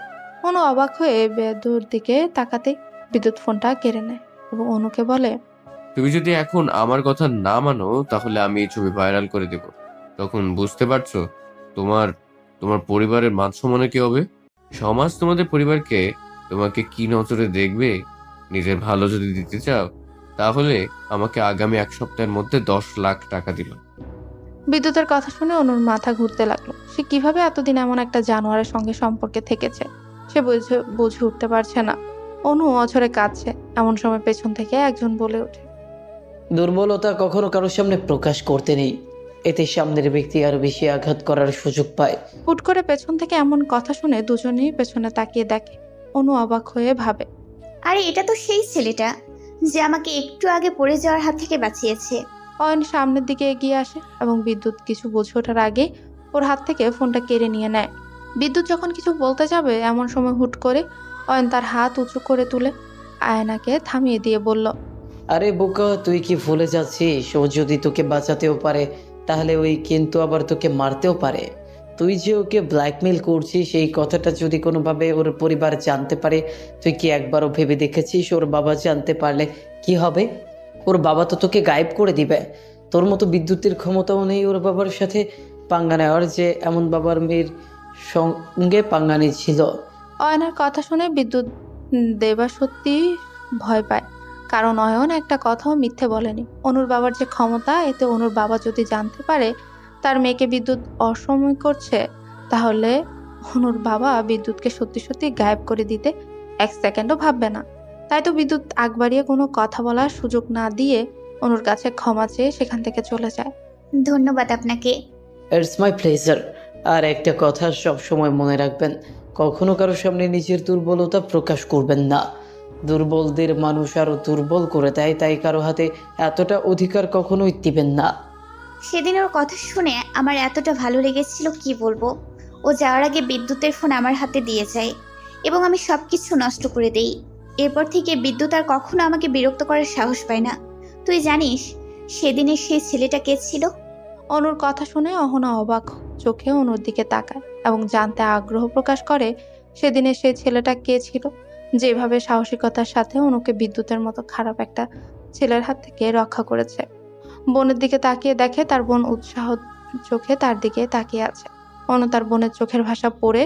Speaker 3: অনু অবাক হয়ে বেদুর দিকে তাকাতে বিদ্যুৎ ফোনটা কেড়ে নেয় এবং অনুকে বলে,
Speaker 5: তুমি যদি এখন আমার কথা না মানো তাহলে আমি এই ছবি ভাইরাল করে দেব। তখন বুঝতে পারছো তোমার তোমার পরিবারের মান সম্মানে কি হবে? সমাজ তোমাদের পরিবারকে তোমাকে কি নজরে দেখবে? নিজের ভালো যদি দিতে চাও তাহলে আমাকে আগামী 1 সপ্তাহের মধ্যে 10 লাখ টাকা দিল।
Speaker 3: বিদ্যুতের কথা শুনে অনুর মাথা ঘুরতে লাগলো। সে কিভাবে এতদিন এমন একটা জানোয়ারের সঙ্গে সম্পর্কে থেকেছে সে বুঝে উঠতে পারছে না। অনু অঝরে কাঁদছে। এমন সময় পেছন থেকে একজন বলে ওঠে,
Speaker 6: দুর্বলতা কখনো কারোর সামনে প্রকাশ করতে নেই, এতে সামনের ব্যক্তি আরো বেশি আঘাত করার সুযোগ পায়।
Speaker 3: হুট করে পেছন থেকে এমন কথা শুনে দুজনেই পেছনে তাকিয়ে দেখে। অনু অবাক হয়ে ভাবে,
Speaker 4: আরে এটা তো সেই ছেলেটা যে আমাকে একটু আগে পড়ে যাওয়ার হাত থেকে বাঁচিয়েছে।
Speaker 3: অয়ন সামনের দিকে এগিয়ে আসে এবং বিদ্যুৎ কিছু বুঝে ওঠার আগে ওর হাত থেকে ফোনটা কেড়ে নিয়ে নেয়। বিদ্যুৎ যখন কিছু বলতে যাবে এমন সময় হুট করে অয়ন তার হাত উঁচু করে তুলে আয়নাকে থামিয়ে দিয়ে বলল,
Speaker 6: আরে বোকা, তুই কি ভুলে যাচ্ছিস ও যদি তোকে বাঁচাতেও পারে তাহলে ওই কিন্তু আবার তোকে মারতেও পারে। তুই যে ওকে ব্ল্যাকমেল করছিস এই কথাটা যদি কোনোভাবে ওর পরিবার জানতে পারে, তুই কি একবারও ভেবে দেখেছিস ওর বাবা জানতে পারলে কি হবে? ওর বাবা তো তোকে গায়েব করে দিবে। তোর মতো বিদ্যুতের ক্ষমতাও নেই ওর বাবার সাথে পাঙ্গা নেওয়ার, যে এমন বাবার মেয়ের সঙ্গে পাঙ্গা নিয়েছিল।
Speaker 3: অয়নের কথা শুনে বিদ্যুৎ দেবা সত্যি ভয় পায়, কারণ অয়ন একটা কথাও মিথ্যে বলেনি। অনুর বাবার যে ক্ষমতা, এতে অনুর বাবা যদি জানতে পারে তার মেয়েকে বিদ্যুৎ অসময় করছে, তাহলে অনুর বাবা বিদ্যুৎকে সত্যি সত্যি গায়েব করে দিতে এক সেকেন্ডও ভাববে না। তাই তো বিদ্যুৎ আগ বাড়িয়ে কোনো কথা বলার সুযোগ না দিয়ে অনুর কাছে ক্ষমা চেয়ে সেখান থেকে চলে যায়।
Speaker 4: ধন্যবাদ আপনাকে।
Speaker 6: It's my pleasure. আর একটা কথা সব সময় মনে রাখবেন, কখনো কারোর সামনে নিজের দুর্বলতা প্রকাশ করবেন না। দুর্বলদের মানুষ আরো দুর্বল করে দেয়, তাই কারো হাতে এতটা অধিকার কখনোই দিবেন না।
Speaker 4: সেদিন ওর কথা শুনে আমার এতটা ভালো লেগেছিল কি বলবো। ও যাওয়ার আগে বিদ্যুতের ফোন আমার হাতে দিয়ে যায় এবং আমি সবকিছু নষ্ট করে দেই। এরপর থেকে বিদ্যুৎ আর কখনো আমাকে বিরক্ত করার সাহস পায় না। তুই জানিস সেদিনের সেই ছেলেটা কে ছিল?
Speaker 3: অনুর কথা শুনে অহনা অবাক চোখে অনুর দিকে তাকায় এবং জানতে আগ্রহ প্রকাশ করে সেদিনে সেই ছেলেটা কে ছিল, যেভাবে সাহসিকতার সাথে অনুকে বিদ্যুতের মতো খারাপ একটা ছেলের হাত থেকে রক্ষা করেছে। বোনের দিকে তাকিয়ে দেখে তার বোন উৎসাহ চোখে তার দিকে তাকিয়ে আছে। অনু তার বোনের চোখের ভাষা পড়ে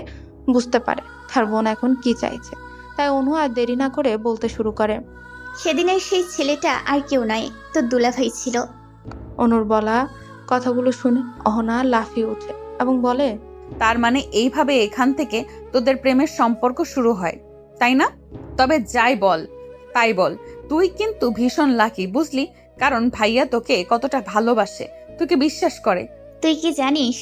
Speaker 3: বুঝতে পারে তার বোন এখন কি চাইছে, তাই অনু আর দেরি না করে বলতে শুরু করে।
Speaker 4: সেদিনের সেই ছেলেটা আর কেউ নয়, তোর দুলাভাই ছিল।
Speaker 3: অনুর বলা কথাগুলো শুনে অহনা লাফিয়ে ওঠে এবং বলে,
Speaker 2: তার মানে এইভাবে এখান থেকে তোদের প্রেমের সম্পর্ক শুরু হয়, তাই না? তবে যাই বল তাই বল, তুই কিন্তু ভীষণ লাকি, বুঝলি? কারণ ভাইয়া তোকে কতটা ভালোবাসে, তোকে বিশ্বাস করে।
Speaker 4: তুই কি জানিস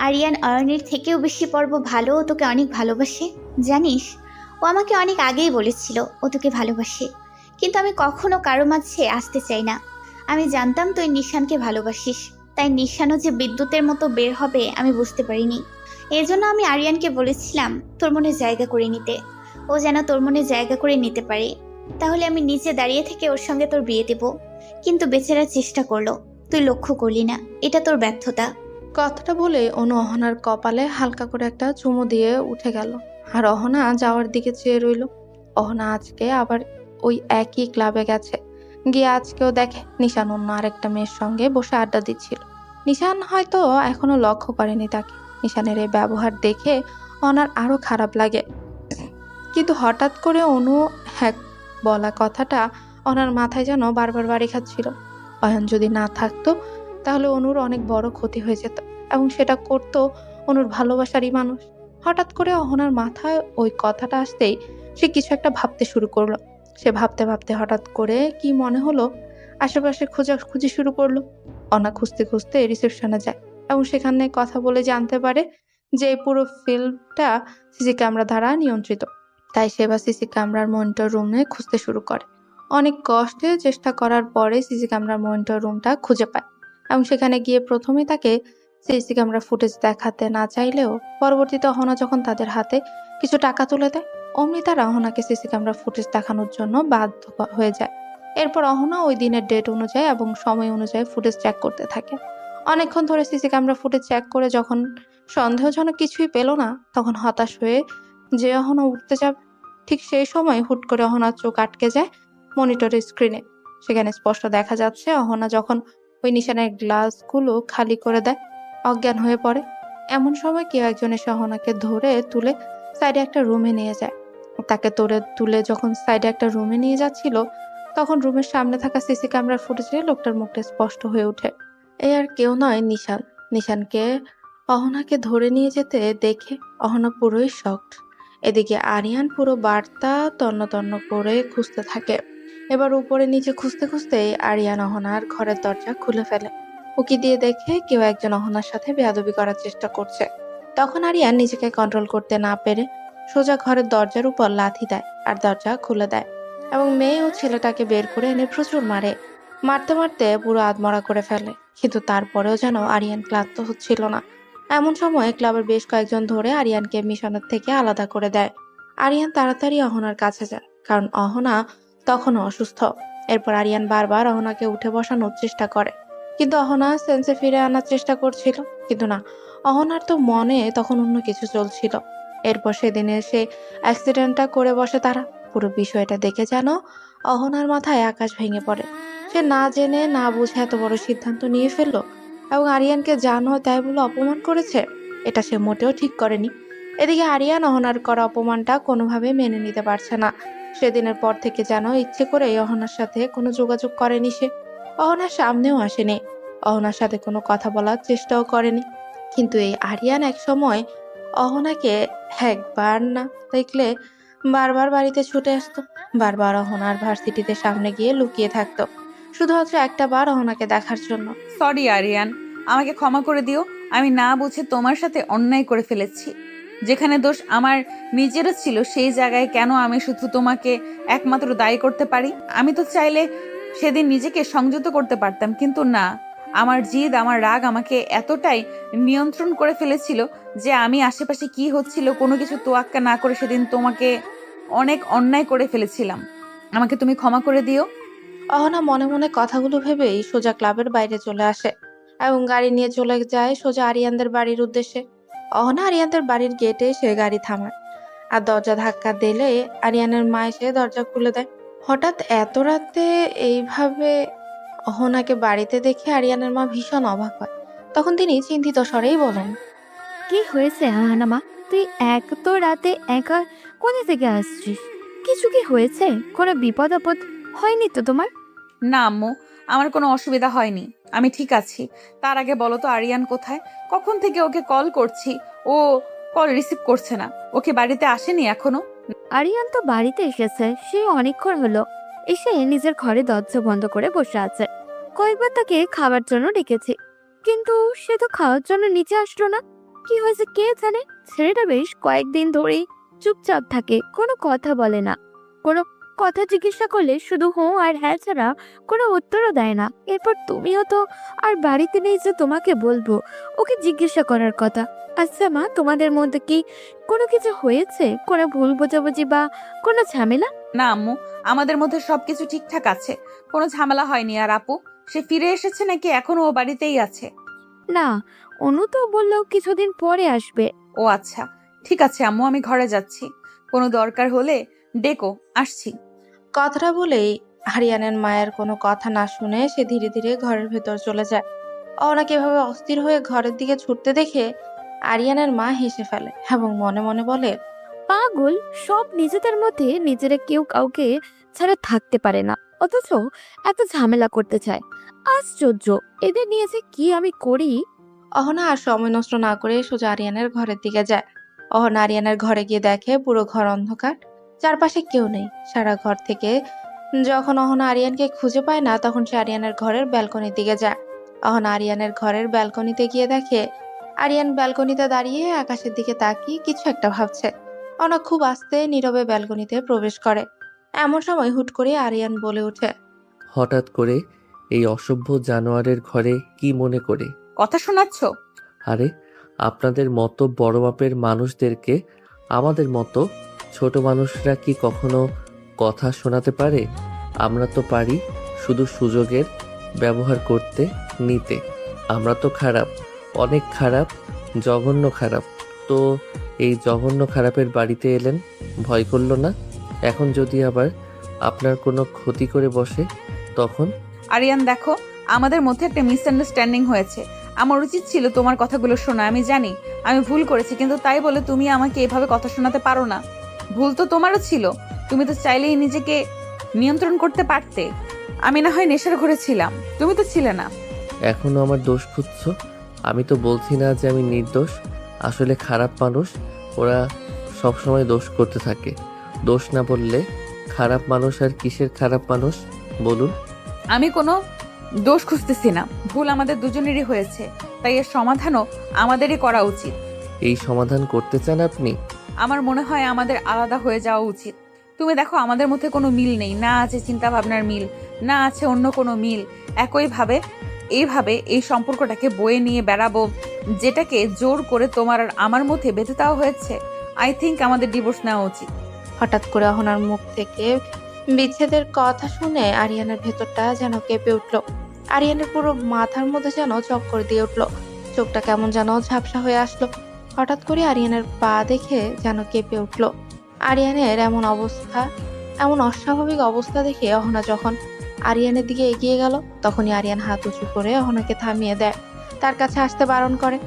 Speaker 4: আরিয়ান অয়নের থেকেও বেশি পর্ব ভালো, ও তোকে অনেক ভালোবাসে। জানিস ও আমাকে অনেক আগেই বলেছিল ও তোকে ভালোবাসে, কিন্তু আমি কখনো কারো মাঝে আসতে চাই না। আমি জানতাম তুই নিশানকে ভালোবাসিস, তাই নিশানও যে বিদ্যুতের মতো বের হবে আমি বুঝতে পারিনি। এই জন্য আমি আরিয়ানকে বলেছিলাম তোর মনে জায়গা করে নিতে, ও যেন তোর মনে জায়গা করে নিতে পারে। তাহলে আমি নিচে দাঁড়িয়ে থেকে ওর সঙ্গে তোর বিয়ে দেব। কিন্তু বেচারা চেষ্টা করলো, তুই লক্ষ্য করলি না, এটা তোর ব্যর্থতা।
Speaker 3: কথাটা বলে অনু অহনার কপালে হালকা করে একটা চুমু দিয়ে উঠে গেল আর অহনা যাওয়ার দিকে চেয়ে রইল। অহনা আজকে আবার ওই একই ক্লাবে গেছে, গিয়ে আজকেও দেখে নিশান অন্য আরেকটা মেয়ের সঙ্গে বসে আড্ডা দিচ্ছিল। নিশান হয়তো এখনো লক্ষ্য করেনি তাকে। নিশানের এই ব্যবহার দেখে অহনার আরো খারাপ লাগে, কিন্তু হঠাৎ করে অনু হ্যাঁ বলা কথাটা অহনার মাথায় যেন বারবার বাড়ি খাচ্ছিল। অয়ন যদি না থাকতো তাহলে অনুর অনেক বড় ক্ষতি হয়ে যেত, এবং সেটা করতো অনুর ভালোবাসারই মানুষ। হঠাৎ করে অহনার মাথায় ওই কথাটা আসতেই সে কিছু একটা ভাবতে শুরু করলো। সে ভাবতে ভাবতে হঠাৎ করে কি মনে হলো, আশেপাশে খোঁজাখুঁজি শুরু করলো। অনা খুঁজতে খুঁজতে রিসেপশনে যায় এবং সেখানে কথা বলে জানতে পারে যে এই পুরো ফিল্মটা সিসি ক্যামেরা দ্বারা নিয়ন্ত্রিত। তাই সে বা সিসি ক্যামেরার মনিটর রুমে খুঁজতে শুরু করে। অনেক কষ্টে চেষ্টা করার পরে সিসি ক্যামেরার মনিটর রুমটা খুঁজে পায় এবং সেখানে গিয়ে প্রথমে তাকে সিসি ক্যামেরা ফুটেজ দেখাতে না চাইলেও পরবর্তীতে অহনা যখন তাদের হাতে কিছু টাকা তুলে দেয়, অমনি তারা অহনাকে সিসি ক্যামেরা ফুটেজ দেখানোর জন্য বাধ্য হয়ে যায়। এরপর অহনা ওই দিনের ডেট অনুযায়ী এবং সময় অনুযায়ী ফুটেজ চেক করতে থাকে। অনেকক্ষণ ধরে সিসি ক্যামেরা ফুটেজ চেক করে যখন সন্দেহজনক কিছুই পেল না, তখন হতাশ হয়ে যে অহনা উঠতে যাবে, ঠিক সেই সময় হুট করে অহনার চোখ আটকে যায় মনিটরের স্ক্রিনে। সেখানে স্পষ্ট দেখা যাচ্ছে অহনা যখন ওই নিশানের গ্লাসগুলো খালি করে দেয়, অজ্ঞান হয়ে পড়ে। এমন সময় কেউ একজন এসে অহনাকে ধরে তুলে সাইডে একটা রুমে নিয়ে যায়। তাকে তুলে যখন সাইডে একটা রুমে নিয়ে যাচ্ছিল, তখন রুমের সামনে থাকা সিসি ক্যামেরার ফুটেজে লোকটার মুখটা স্পষ্ট হয়ে ওঠে। এই আর কেউ নয়, নিশান। নিশানকে অহনাকে ধরে নিয়ে যেতে দেখে অহনা পুরোই শকড। এদিকে আরিয়ান পুরো বার্তা তন্ন তন্ন করে খুঁজতে থাকে। এবার উপরে নিচে খুঁজতে খুঁজতে আরিয়ান অহনার ঘরের দরজা খুলে ফেলে। উকি দিয়ে দেখে কেউ একজন অহনার সাথে বেয়াদবি করার চেষ্টা করছে। তখন আরিয়ান নিজেকে কন্ট্রোল করতে না পেরে সোজা ঘরের দরজার উপর লাথি দেয় আর দরজা খুলে দেয় এবং মেয়ে ও ছেলেটাকে বের করে এনে প্রচুর মারে। মারতে মারতে পুরো আধমরা করে ফেলে, কিন্তু তারপরেও যেন আরিয়ান ক্লান্ত হচ্ছিল না। এমন সময় ক্লাবের বেশ কয়েকজন ধরে আরিয়ানকে মিশনের থেকে আলাদা করে দেয়। আরিয়ান তাড়াতাড়ি অহনার কাছে যায়, কারণ অহনা তখনও অসুস্থ। এরপর আরিয়ান বারবার অহনাকে উঠে বসানোর চেষ্টা করে, কিন্তু অহনা সেন্সে ফিরে আনার চেষ্টা করছিল, কিন্তু না, অহনার তো মনে তখন অন্য কিছু চলছিল। এরপর সেদিনে সে অ্যাক্সিডেন্টটা করে বসে তারা। পুরো বিষয়টা দেখে যেন অহনার মাথায় আকাশ ভেঙে পড়ে। সে না জেনে না বুঝে এত বড় সিদ্ধান্ত নিয়ে ফেললো এবং আরিয়ানকে জানো তাই বলে অপমান করেছে। এটা সে মোটেও ঠিক করেনি। এদিকে আরিয়ান অহনার করা অপমানটা কোনোভাবে মেনে নিতে পারছে না। সেদিনের পর থেকে যেন ইচ্ছে করে অহনার সাথে কোনো যোগাযোগ করেনি সে। অহনার সামনেও আসেনি, অহনার সাথে কোনো কথা বলার চেষ্টাও করেনি। কিন্তু এই আরিয়ান এক সময় অহনাকে একবার না দেখলে বারবার বাড়িতে ছুটে আসতো। বারবার অহনার ভার্সিটিতে সামনে গিয়ে লুকিয়ে থাকতো, শুধুমাত্র একটা বার অহনাকে দেখার জন্য।
Speaker 2: সরি আরিয়ান, আমাকে ক্ষমা করে দিও। আমি না বুঝে তোমার সাথে অন্যায় করে ফেলেছি। যেখানে দোষ আমার নিজেরও ছিল, সেই জায়গায় কেন আমি শুধু তোমাকে একমাত্র দায়ী করতে পারি? আমি তো চাইলে সেদিন নিজেকে সংযত করতে পারতাম, কিন্তু না। আমার জিদ, আমার রাগ আমাকে এতটাই নিয়ন্ত্রণ করে ফেলেছিল যে আমি আশেপাশে কি হচ্ছিল কোনো কিছু তোয়াক্কা না করে সেদিন তোমাকে অনেক অন্যায় করে ফেলেছিলাম। আমাকে তুমি ক্ষমা করে দিও।
Speaker 3: অহনা মনে মনে কথাগুলো ভেবেই সোজা ক্লাবের বাইরে চলে আসে এবং গাড়ি নিয়ে চলে যায় সোজা আরিয়ানদের বাড়ির উদ্দেশ্যে। অহনা আরিয়ানদের বাড়ির গেটে সে গাড়ি থামায় আর দরজা ধাক্কা দিলে আরিয়ানের মা এসে দরজা খুলে দেয়। হঠাৎ এত রাতে এইভাবে অহনাকে বাড়িতে দেখে আরিয়ানের মা ভীষণ অবাক হয়। তখন তিনি চিন্তিত স্বরেই বলেন,
Speaker 7: কি হয়েছে আহানা মা? তুই এক তো রাতে একা কোথা থেকে আসছিস? কিছু কি হয়েছে? কোনো বিপদ আপদ হয়নি তো তোমার?
Speaker 2: না আম্মু, আমার কোনো অসুবিধা হয়নি, আমি ঠিক আছি। তার আগে বলো তো আরিয়ান কোথায়? কখন থেকে ওকে কল করছি, ও কল রিসিভ করছে না। ওকে বাড়িতে আসেনি এখনো?
Speaker 7: আরিয়ান তো বাড়িতে এসেছে, সে অনেকক্ষণ হলো। এসে নিজের ঘরে দরজা বন্ধ করে বসে আছে। কয়েকবার তাকে খাবার জন্য ডেকেছি, কিন্তু সে তো খাওয়ার জন্য নিচে আসলো না। কি হয়েছে কে জানে? ছেলেটা বেশ কয়েকদিন ধরেই চুপচাপ থাকে, কোনো কথা বলে না। কোনো কথা জিজ্ঞাসা করলে শুধু হো আর হ্যাঁ ছাড়া কোনো উত্তরও দেয় না। এরপর তুমিও তো আর বাড়িতে নেই যে তোমাকে বলবো ওকে জিজ্ঞাসা করার কথা। আচ্ছা মা, তোমাদের মধ্যে কি কোনো কিছু হয়েছে? কোনো ভুল বোঝাবুঝি বা কোনো ঝামেলা?
Speaker 2: না আম্মু, আমাদের মধ্যে সবকিছু ঠিকঠাক আছে, কোনো ঝামেলা হয়নি। আর আপু, সে ফিরে এসেছে নাকি এখনো ও বাড়িতেই আছে?
Speaker 7: না, অনু তো বললো কিছুদিন পরে আসবে।
Speaker 2: ও আচ্ছা, ঠিক আছে আম্মু, আমি ঘরে যাচ্ছি। কোনো দরকার হলে ডেকো, আসছি।
Speaker 3: কথাটা বলেই আরিয়ানের মায়ের কোনো কথা না শুনে সে ধীরে ধীরে ঘরের ভেতর চলে যায়। অহনাকে এভাবে অস্থির হয়ে ঘরের দিকে ছুটতে দেখে আরিয়ানের মা হেসে ফেলে এবং মনে মনে বলে,
Speaker 7: পাগল, সব নিজেদের মধ্যে নিজেরা কেউ কাউকে ছাড়া থাকতে পারে না, অথচ এত ঝামেলা করতে চায়। আশ্চর্য, এদের নিয়ে যে কি আমি করি।
Speaker 3: অহনা আর সময় নষ্ট না করে সোজা আরিয়ানের ঘরের দিকে যায়। অহনা আরিয়ানের ঘরে গিয়ে দেখে পুরো ঘর অন্ধকার, চারপাশে কেউ নেই। সারা ঘর থেকে যখন অহনা আরিয়ানকে খুঁজে পায় না, তখন সে আরিয়ানের ঘরের ব্যালকনির দিকে যায়। অহনা আরিয়ানের ঘরের ব্যালকনিতে গিয়ে দেখে আরিয়ান ব্যালকনিতে দাঁড়িয়ে আকাশের দিকে তাকিয়ে কিছু একটা ভাবছে। অহনা খুব আস্তে নীরবে ব্যালকনিতে প্রবেশ করে। এমন সময় হুট করে আরিয়ান বলে ওঠে,
Speaker 1: হঠাৎ করে এই অসভ্য জানোয়ারের ঘরে কি মনে করে?
Speaker 2: কথা শোনাচ্ছ?
Speaker 1: আরে, আপনাদের মতো বড় মাপের মানুষদেরকে আমাদের মতো ছোট মানুষরা কি কখনো কথা শোনাতে পারে? আমরা তো পারি শুধু সুযোগের ব্যবহার করতে, নিতে। আমরা তো খারাপ, অনেক খারাপ, জঘন্য খারাপ। তো এই জঘন্য খারাপের বাড়িতে এলেন, ভয় করলো না? এখন যদি আবার আপনার কোনো ক্ষতি করে বসে তখন?
Speaker 2: আরিয়ান দেখো, আমাদের মধ্যে একটা মিসআন্ডারস্ট্যান্ডিং হয়েছে। আমার উচিত ছিল তোমার কথাগুলো শোনা। আমি জানি আমি ভুল করেছি, কিন্তু তাই বলে তুমি আমাকে এভাবে কথা শোনাতে পারো না। ভুল তো তোমারও ছিল, তুমি তো চাইলেই নিজেকে নিয়ন্ত্রণ করতে পারতে। আমি না হয় নেশার ঘরে ছিলাম, তুমি তো ছিলে না।
Speaker 1: এখনো আমার দোষ খুঁজছো? আমি তো বলছি না যে আমি নির্দোষ। আসলে খারাপ মানুষ, ওরা সবসময় দোষ করতে থাকে। দোষ না বললে খারাপ মানুষ আর কিসের খারাপ মানুষ বলুন?
Speaker 2: আমি কোনো দোষ খুঁজতেছি না, ভুল আমাদের দুজনেরই হয়েছে, তাই এর সমাধানও আমাদেরই করা উচিত।
Speaker 1: এই সমাধান করতে চান আপনি?
Speaker 2: আমার মনে হয় আমাদের আলাদা হয়ে যাওয়া উচিত। তুমি দেখো, আমাদের মধ্যে কোনো মিল নেই, না আছে চিন্তা ভাবনার মিল, না আছে অন্য কোনো মিল। একইভাবে এইভাবে এই সম্পর্কটাকে বয়ে নিয়ে বেড়াবো, যেটাকে জোর করে তোমার আর আমার মধ্যে বেঁধে দেওয়া হয়েছে। আই থিঙ্ক আমাদের ডিভোর্স নেওয়া উচিত।
Speaker 3: হঠাৎ করে অহনার মুখ থেকে বিচ্ছেদের কথা শুনে আরিয়ানের ভেতরটা যেন কেঁপে উঠল। আরিয়ানের পুরো মাথার মধ্যে যেন চক্কর দিয়ে উঠল। চোখটা কেমন যেন ঝাপসা হয়ে আসলো। হঠাৎ করে আরিয়ানের পা দেখে যেন কেঁপে উঠলো। আরিয়ানের এমন অস্বাভাবিক অবস্থা দেখে অহনা যখন আরিয়ানের দিকে এগিয়ে গেল, তখনই আরিয়ান হাত উঁচু করে অহনাকে থামিয়ে দেয়, তার কাছে আসতে বারণ করে।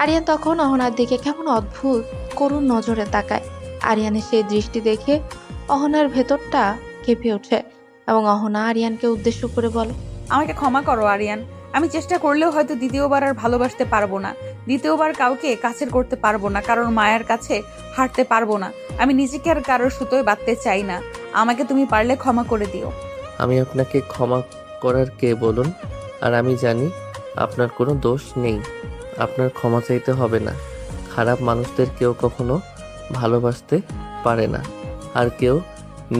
Speaker 3: আরিয়ান তখন অহনার দিকে কেমন অদ্ভুত করুণ নজরে তাকায়। আরিয়ানের সেই দৃষ্টি দেখে অহনার ভেতরটা কেঁপে ওঠে এবং অহনা আরিয়ানকে উদ্দেশ্য করে বলে,
Speaker 2: আমাকে ক্ষমা করো আরিয়ান। আমি চেষ্টা করলেও হয়তো দ্বিতীয়বার আর ভালোবাসতে পারবো না। দ্বিতীয়বার কাউকে কাছের করতে পারবো না, কারণ মায়ের কাছে হাঁটতে পারবো না। আমি নিজেকে আর কারোর সুতোয় বাঁধতে চাই না। আমাকে তুমি পারলে ক্ষমা করে দিও।
Speaker 1: আমি আপনাকে ক্ষমা করার কে বলুন? আর আমি জানি আপনার কোনো দোষ নেই। আপনার ক্ষমা চাইতে হবে না। খারাপ মানুষদের কেউ কখনো ভালোবাসতে পারে না, আর কেউ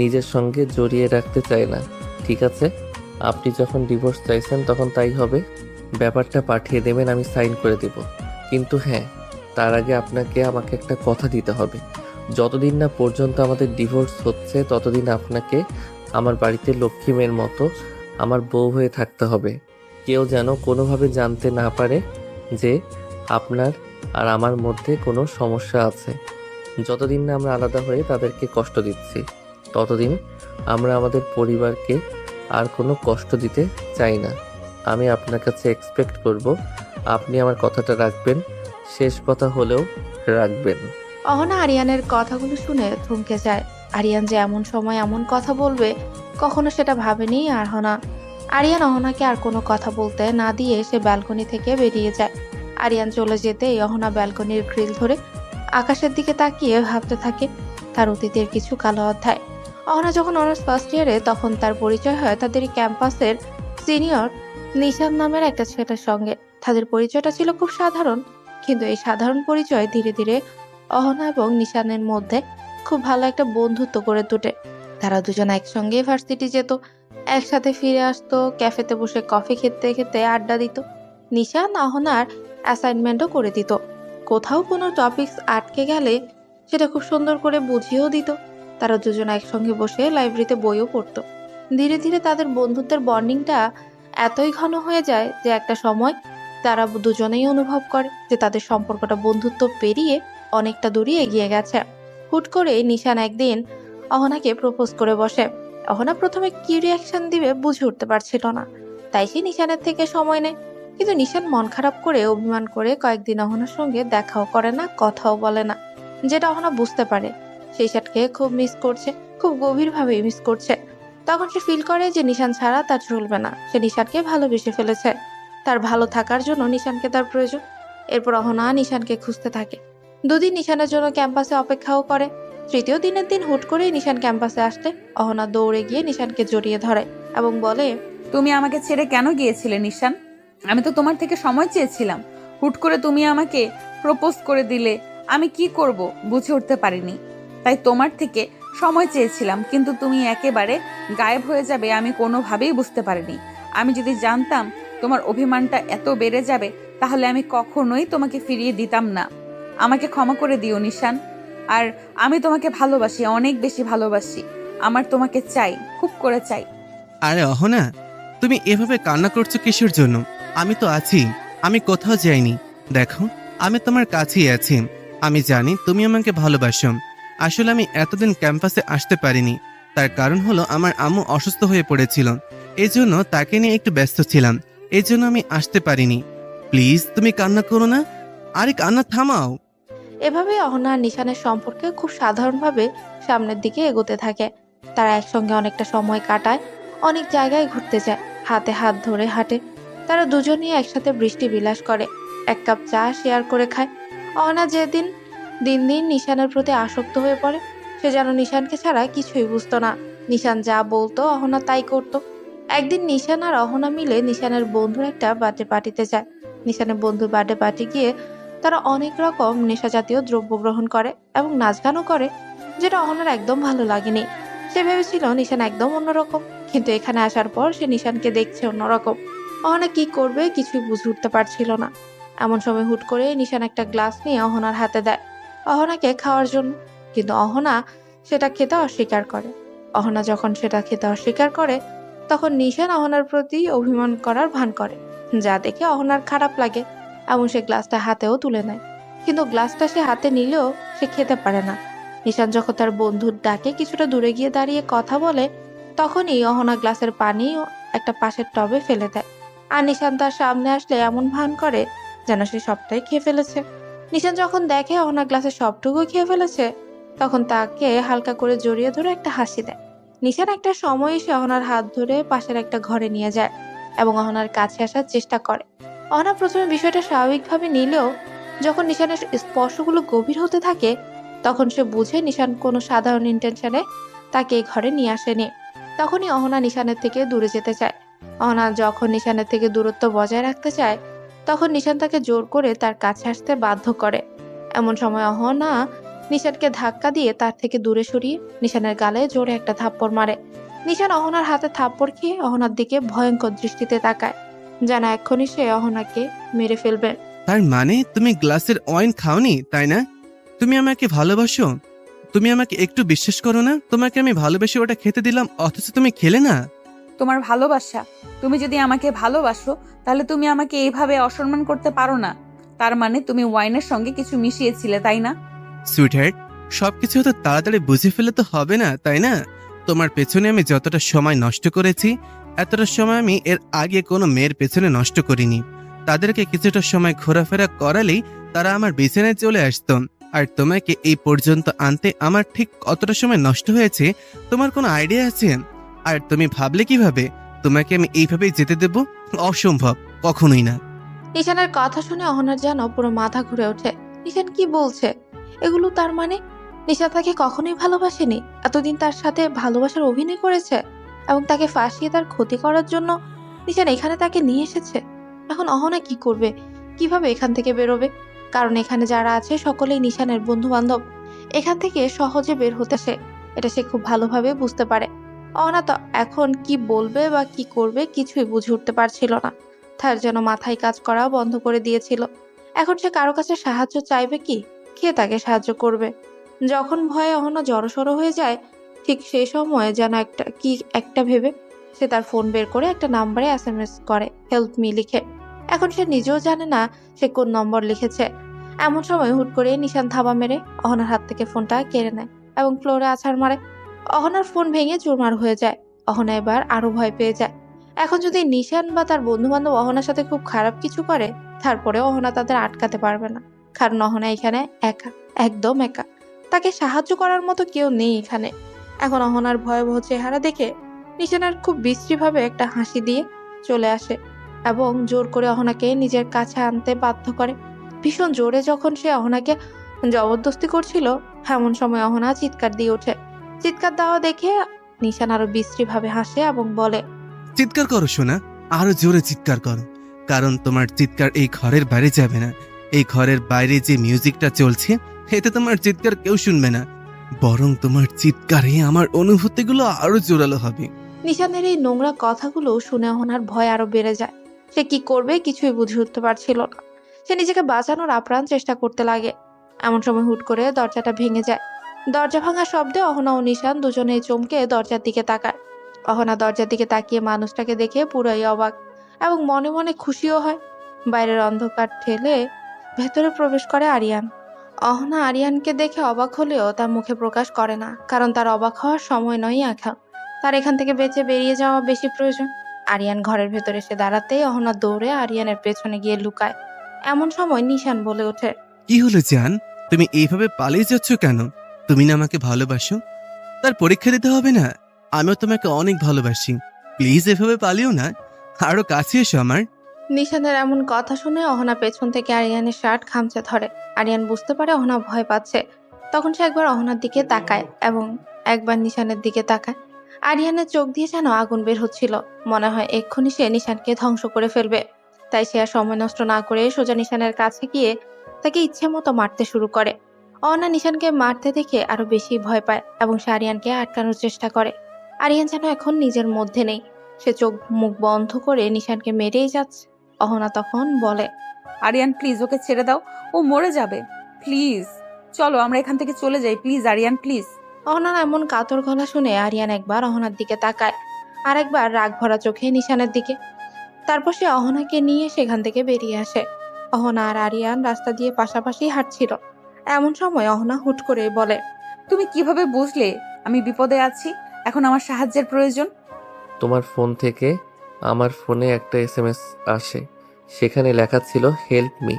Speaker 1: নিজের সঙ্গে জড়িয়ে রাখতে চায় না। ঠিক আছে, আপনি যখন ডিভোর্স চাইছেন তখন তাই হবে। ব্যাপারটা পাঠিয়ে দেবেন, আমি সাইন করে দেব। কিন্তু হ্যাঁ, তার আগে আপনাকে আমাকে একটা কথা দিতে হবে। যতদিন না পর্যন্ত আমাদের ডিভোর্স হচ্ছে ততদিন আপনাকে আমার বাড়িতে লক্ষ্মী মেয়ের মতো আমার বউ হয়ে থাকতে হবে। কেউ যেন কোনোভাবে জানতে না পারে যে আপনার আর আমার মধ্যে কোনো সমস্যা আছে। যতদিন না আমরা আলাদা হয়ে তাদেরকে কষ্ট দিচ্ছি, ততদিন আমরা আমাদের পরিবারকে আর কোনো কষ্ট দিতে চাই না। আমি আপনার কাছে এক্সপেক্ট করব আপনি আমার কথাটা রাখবেন, শেষ কথা হলেও রাখবেন।
Speaker 3: অহনা আরিয়ানের কথাগুলো শুনে থমকে যায়। আরিয়ান যে এমন সময় এমন কথা বলবে কখনো সেটা ভাবেনি আরিয়ান অহনাকে আর কোনো কথা বলতে না দিয়ে সে ব্যালকনি থেকে বেরিয়ে যায়। আরিয়ান চলে যেতেই অহনা ব্যালকনির গ্রিল ধরে আকাশের দিকে তাকিয়ে ভাবতে থাকে তার অতীতের কিছু কালো অধ্যায়। অহনা যখন অনার্স ফার্স্ট ইয়ারে, তখন তার পরিচয় হয় তাদের ক্যাম্পাসের সিনিয়র নিশান নামের একটা ছেলের সঙ্গে। তাদের পরিচয়টা ছিল খুব সাধারণ, কিন্তু এই সাধারণ পরিচয় ধীরে ধীরে অহনা এবং নিশানের মধ্যে খুব ভালো একটা বন্ধুত্ব গড়ে তোলে। তারা দুজন একসঙ্গে ভার্সিটি যেত, একসাথে ফিরে আসতো, ক্যাফেতে বসে কফি খেতে খেতে আড্ডা দিত। নিশান অহনার অ্যাসাইনমেন্টও করে দিত। কোথাও কোনো টপিকস আটকে গেলে সেটা খুব সুন্দর করে বুঝিয়েও দিত। তারা দুজন একসঙ্গে বসে লাইব্রেরিতে বইও পড়তো। ধীরে ধীরে তাদের বন্ধুত্বের বন্ডিংটা এতই ঘন হয়ে যায় যে একটা সময় তারা দুজনেই অনুভব করে যে তাদের সম্পর্কটা বন্ধুত্ব পেরিয়ে অনেকটা দূরে এগিয়ে গেছে। হুট করে নিশান একদিন অহনাকে প্রপোজ করে বসে। অহনা প্রথমে কি রিয়াকশন দিবে বুঝে উঠতে পারছিল না, তাই সে নিশানের থেকে সময় নেয়। কিন্তু নিশান মন খারাপ করে অভিমান করে কয়েকদিন অহনার সঙ্গে দেখাও করে না, কথাও বলে না, যেটা অহনা বুঝতে পারে সেই সাথে খুব মিস করছে, খুব গভীরভাবে মিস করছে। তখন সে ফিল করে যে নিশান ছাড়া তার চলবে না। সে নিশানকে ভালোবেসে ফেলেছে, তার ভালো থাকার জন্য নিশানকে তার প্রয়োজন। এরপর অহনা নিশানকে খুঁজতে থাকে। দুদিন নিশানের জন্য ক্যাম্পাসে অপেক্ষাও করে। তৃতীয় দিনের দিন হুট করে নিশান ক্যাম্পাসে আসলে অহনা দৌড়ে গিয়ে নিশানকে জড়িয়ে ধরে এবং বলে,
Speaker 2: তুমি আমাকে ছেড়ে কেন গিয়েছিলে নিশান? আমি তো তোমার থেকে সময় চেয়েছিলাম। হুট করে তুমি আমাকে প্রপোজ করে দিলে, আমি কি করব বুঝে উঠতে পারিনি। তাই তোমার থেকে সময় চেয়েছিলাম, কিন্তু তুমি একেবারে গায়েব হয়ে যাবে আমি কোনোভাবেই বুঝতে পারিনি। আমি যদি জানতাম তোমার অভিমানটা এত বেড়ে যাবে তাহলে আমি কখনোই তোমাকে ফিরিয়ে দিতাম না। আমাকে ক্ষমা করে দিও নিশান। আর আমি তোমাকে ভালোবাসি, অনেক বেশি ভালোবাসি। আমার তোমাকে চাই, খুব করে চাই।
Speaker 8: আরে অহনা, তুমি এভাবে কান্না করছো কিসের জন্য? আমি তো আছি, আমি কোথাও যাইনি। দেখো, আমি তোমার কাছেই আছি। আমি জানি তুমি আমাকে ভালোবাসো। আসলে আমি এতদিন ক্যাম্পাসে আসতে পারিনি, তার কারণ হলো আমার আম্মু অসুস্থ হয়ে পড়েছিল। এই জন্য তাকে নিয়ে একটু ব্যস্ত ছিলাম, এই জন্য আমি আসতে পারিনি। প্লিজ তুমি কান্না করো না। আরে কান্না থামাও।
Speaker 3: এভাবে অহনা আর নিশানের সম্পর্কে খুব সাধারণভাবে সামনের দিকে এগোতে থাকে। তারা একসঙ্গে অনেকটা সময় কাটায়, অনেক জায়গায় ঘুরতে যায়, হাতে হাত ধরে হাঁটে। তারা দুজনেই একসাথে বৃষ্টি বিলাস করে, এক কাপ চা শেয়ার করে খায়। অহনা যেদিন দিন দিন নিশানের প্রতি আসক্ত হয়ে পড়ে, সে যেন নিশানকে ছাড়া কিছুই বুঝতো না। নিশান যা বলতো অহনা তাই করতো। একদিন নিশান আর অহনা মিলে নিশানের বন্ধুর একটা বার্থডে পার্টিতে যায়। নিশানের বন্ধুর বার্থডে পার্টি গিয়ে তারা অনেক রকম নেশা জাতীয় দ্রব্য গ্রহণ করে এবং নাচ গানও করে, যেটা অহনার একদম ভালো লাগেনি। সে ভেবেছিল নিশান একদম অন্যরকম, কিন্তু এখানে আসার পর সে নিশানকে দেখছে অন্যরকম। অহনা কি করবে কিছুই বুঝে উঠতে পারছিল না। এমন সময় হুট করে নিশান একটা গ্লাস নিয়ে অহনার হাতে দেয় অহনাকে খাওয়ার জন্য, কিন্তু অহনা সেটা খেতে অস্বীকার করে। অহনা যখন সেটা খেতে অস্বীকার করে তখন নিশান অহনার প্রতি অভিমান করার ভান করে, যা দেখে অহনার খারাপ লাগে এবং সে গ্লাসটা হাতেও তুলে নেয়। কিন্তু গ্লাসটা সে হাতে নিলেও সে খেতে পারে না। নিশান যখন তার বন্ধুর ডাকে কিছুটা দূরে গিয়ে দাঁড়িয়ে কথা বলে, তখনই অহনা গ্লাসের পানি একটা পাশের টবে ফেলে দেয়। আর নিশান তার সামনে আসলে এমন ভান করে যেন সে সবটাই খেয়ে ফেলেছে। নিশান যখন দেখে অহনা গ্লাসের সবটুকু খেয়ে ফেলেছে, তখন তাকে হালকা করে জড়িয়ে ধরে একটা হাসি দেয়। নিশান একটা সময় এসে অহনার হাত ধরে পাশের একটা ঘরে নিয়ে যায় এবং অহনার কাছে আসার চেষ্টা করে। অহনা প্রথমে বিষয়টা স্বাভাবিকভাবে নিলেও যখন নিশানের স্পর্শগুলো গভীর হতে থাকে, তখন সে বুঝে নিশান কোনো সাধারণ ইন্টেনশনে তাকে এই ঘরে নিয়ে আসেনি। তখনই অহনা নিশানের থেকে দূরে যেতে চায়। অহনা যখন নিশানের থেকে দূরত্ব বজায় রাখতে চায়, তখন নিশান তাকে জোর করে তার কাছে আসতে বাধ্য করে। এমন সময় অহনা নিশানকে ধাক্কা দিয়ে তার থেকে দূরে সরিয়ে নিশানের গালে জোরে একটা থাপ্পড় মারে। নিশান অহনার হাতে থাপ্পড় খেয়ে অহনার দিকে ভয়ঙ্কর দৃষ্টিতে তাকায়, যেন এক্ষুনি সে অহনাকে মেরে ফেলবে।
Speaker 8: তার মানে তুমি গ্লাসের ওয়াইন খাওনি, তাই না? তুমি আমাকে ভালোবাসো? তুমি আমাকে একটু বিশ্বাস করো না? তোমাকে আমি ভালোবেসে ওটা খেতে দিলাম, অথচ তুমি খেলে না।
Speaker 2: তোমার ভালোবাসা, তুমি যদি আমাকে ভালোবাসো তাহলে তুমি আমাকে এইভাবে অসম্মান করতে পারো না। তার মানে তুমি ওয়াইনের সঙ্গে কিছু মিশিয়েছিলে, তাই না?
Speaker 8: সুইটহার্ট, সবকিছু তো তাড়াতাড়ি বুঝে ফেলে তো হবে না, তাই না? তোমার পেছনে আমি যতটা সময় নষ্ট করেছি, এতটা সময় আমি এর আগে কোনো মেয়ের পেছনে নষ্ট করিনি। তাদেরকে কিছুটা সময় ঘোরাফেরা করালেই তারা আমার বিছানায় চলে আসতো। আর তোমাকে এই পর্যন্ত আনতে আমার ঠিক কতটা সময় নষ্ট হয়েছে তোমার কোনো আইডিয়া আছে? আর তুমি ভাবলে কিভাবে তোমাকে আমি এইভাবেই যেতে দেব? অসম্ভব, কখনোই না।
Speaker 3: নিশানের কথা শুনে অহনার যেন পুরো মাথা ঘুরে ওঠে। নিশান কি বলছে এগুলো? তার মানে নিশান তাকে কখনোই ভালোবাসেনি, এতদিন তার সাথে ভালোবাসার অভিনয় করেছে এবং তাকে ফাঁসিয়ে তার ক্ষতি করার জন্য নিশান এখানে তাকে নিয়ে এসেছে। এখন অহনা কি করবে, কিভাবে এখান থেকে বেরোবে? কারণ এখানে যারা আছে সকলেই নিশানের বন্ধু বান্ধব। এখান থেকে সহজে বের হতেছে, এটা সে খুব ভালোভাবে বুঝতে পারে। অহনা তো এখন কি বলবে বা কি করবে কিছুই বুঝে উঠতে পারছিল না। তার যেন মাথায় কাজ করা বন্ধ করে দিয়েছিল। এখন সে কারো কাছে সাহায্য চাইবে কি? কে তাকে সাহায্য করবে? যখন ভয়ে অহনা জড়সড় হয়ে যায়, ঠিক সেই সময় যেন একটা ভেবে সে তার ফোন বের করে একটা নাম্বারে SMS করে, হেল্প মি লিখে। এখন সে নিজেও জানে না সে কোন নম্বর লিখেছে। এমন সময় হুট করে নিশান থাবা মেরে অহনার হাত থেকে ফোনটা কেড়ে নেয় এবং ফ্লোরে আছাড় মারে। অহনার ফোন ভেঙে চুরমার হয়ে যায়। অহনা এবার আরো ভয় পেয়ে যায়। এখন যদি নিশান বা তার বন্ধু বান্ধব অহনার সাথে খুব খারাপ কিছু করে, তারপরেও অহনা তাদের আটকাতে পারবে না। কারণ অহনা এখানে একা, একদম একা। তাকে সাহায্য করার মতো কেউ নেই এখানে। এখন অহনার ভয়াবহ চেহারা দেখে নিশানের খুব বিশ্রীভাবে একটা হাসি দিয়ে চলে আসে এবং জোর করে অহনাকে নিজের কাছে আনতে বাধ্য করে। ভীষণ জোরে যখন সে অহনাকে জবরদস্তি করছিল, এমন সময় অহনা চিৎকার দিয়ে ওঠে। চিৎকার দেওয়া দেখে নিশান আরো বিশ্রীভাবে হাসে এবং বলে,
Speaker 8: চিৎকার করো সোনা, আরো জোরে চিৎকার করো। কারণ তোমার চিৎকার এই ঘরের বাইরে যাবে না। এই ঘরের বাইরে যে মিউজিকটা চলছে, এতে তোমার চিৎকার কেউ শুনবে না, বরং তোমার চিৎকারে আমার অনুভূতিগুলো আরো জোরালো হবে।
Speaker 3: নিশানের এই নোংরা কথাগুলো শুনে অহনার ভয় আরো বেড়ে যায়। সে কি করবে কিছুই বুঝে উঠতে পারছিল না। সে নিজেকে বাঁচানোর আপ্রাণ চেষ্টা করতে লাগে। এমন সময় হুট করে দরজাটা ভেঙে যায়। দরজা ভাঙার শব্দে অহনা ও নিশান দুজনেই চমকে দরজার দিকে তাকায়। অহনা দরজার দিকে তাকিয়ে মানুষটাকে দেখে পুরোই অবাক এবং মনে মনে খুশিও হয়। বাইরের অন্ধকার ঠেলে ভেতরে প্রবেশ করে আরিয়ান। অহনা আরিয়ানকে দেখে অবাক হলেও তার মুখে প্রকাশ করে না, কারণ তার অবাক হওয়ার সময় নয় এখন। তার এখান থেকে বেঁচে বেরিয়ে যাওয়া বেশি প্রয়োজন। আরিয়ান ঘরের ভেতরে এসে দাঁড়াতেই অহনা দৌড়ে আরিয়ানের পেছনে গিয়ে লুকায়। এমন সময় নিশান বলে ওঠে,
Speaker 8: কি হলো জান, তুমি এইভাবে পালিয়ে যাচ্ছ কেন? তুমি না আমাকে ভালোবাসো? তার পরীক্ষা দিতে হবে না? আমিও তোমাকে অনেক ভালোবাসি। প্লিজ এভাবে পালিও না, আরো কাছে এসো আমার।
Speaker 3: নিশানের এমন কথা শুনে অহনা পেছন থেকে আরিয়ানের শার্ট খামচে ধরে। আরিয়ান বুঝতে পারে অহনা ভয় পাচ্ছে। তখন সে একবার অহনার দিকে তাকায় এবং একবার নিশানের দিকে তাকায়। আরিয়ানের চোখ দিয়ে যেন আগুন বের হচ্ছিল। মনে হয় এক্ষুনি সে নিশানকে ধ্বংস করে ফেলবে। তাই সে আর সময় নষ্ট না করে সোজা নিশানের কাছে গিয়ে তাকে ইচ্ছে মতো মারতে শুরু করে। অহনা নিশানকে মারতে দেখে আরো বেশি ভয় পায় এবং সে আরিয়ানকে আটকানোর চেষ্টা করে। আরিয়ান যেন এখন নিজের মধ্যে নেই। সে চোখ মুখ বন্ধ করে নিশানকে মেরেই যাচ্ছে। অহনা তখন বলে,
Speaker 2: আরিয়ান প্লিজ ওকে ছেড়ে দাও, ও মরে যাবে। প্লিজ চলো আমরা এখান থেকে চলে যাই, প্লিজ আরিয়ান প্লিজ।
Speaker 3: অহনার এমন কাতর গলা শুনে আরিয়ান একবার অহনার দিকে তাকায়, আর একবার রাগ ভরা চোখে নিশানের দিকে। তারপর সে অহনাকে নিয়ে সেখান থেকে বেরিয়ে আসে। অহনা আর আরিয়ান রাস্তা দিয়ে পাশাপাশি হাঁটছিল। এমন সময় অহনা হুট করে বলে,
Speaker 2: তুমি কিভাবে বুঝলে আমি বিপদে আছি, এখন আমার সাহায্যের প্রয়োজন?
Speaker 1: তোমার ফোন থেকে আমার ফোনে একটা এসএমএস আসে, সেখানে লেখা ছিল হেল্প মি।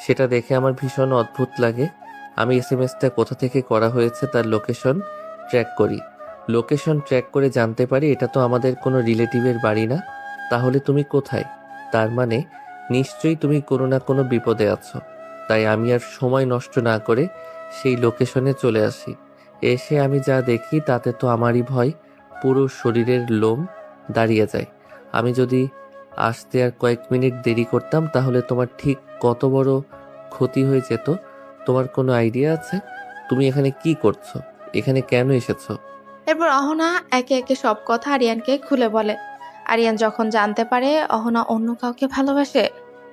Speaker 1: সেটা দেখে আমার ভীষণ অদ্ভুত লাগে। আমি এসএমএসটা কোথা থেকে করা হয়েছে তার লোকেশন ট্র্যাক করি। লোকেশন ট্র্যাক করে জানতে পারি এটা তো আমাদের কোনো রিলেটিভের বাড়ি না। তাহলে তুমি কোথায়? তার মানে নিশ্চয়ই তুমি কোনো না কোনো বিপদে আছো। তাই আমি আর সময় নষ্ট না করে সেই লোকেশনে চলে আসি। এসে আমি যা দেখি তাতে তো আমারই ভয়, পুরো শরীরের লোম দাঁড়িয়ে যায়। আমি যদি আসতে আর কয়েক মিনিট দেরি করতাম তাহলে তোমার ঠিক কত বড় ক্ষতি হয়ে যেত। তোমার কোনো আইডিয়া আছে? তুমি এখানে কি করছো? এখানে কেন এসেছো?
Speaker 3: এরপর অহনা একে একে সব কথা আরিয়ানকে খুলে বলে। আরিয়ান যখন জানতে পারে অহনা অন্য কাউকে ভালোবাসে,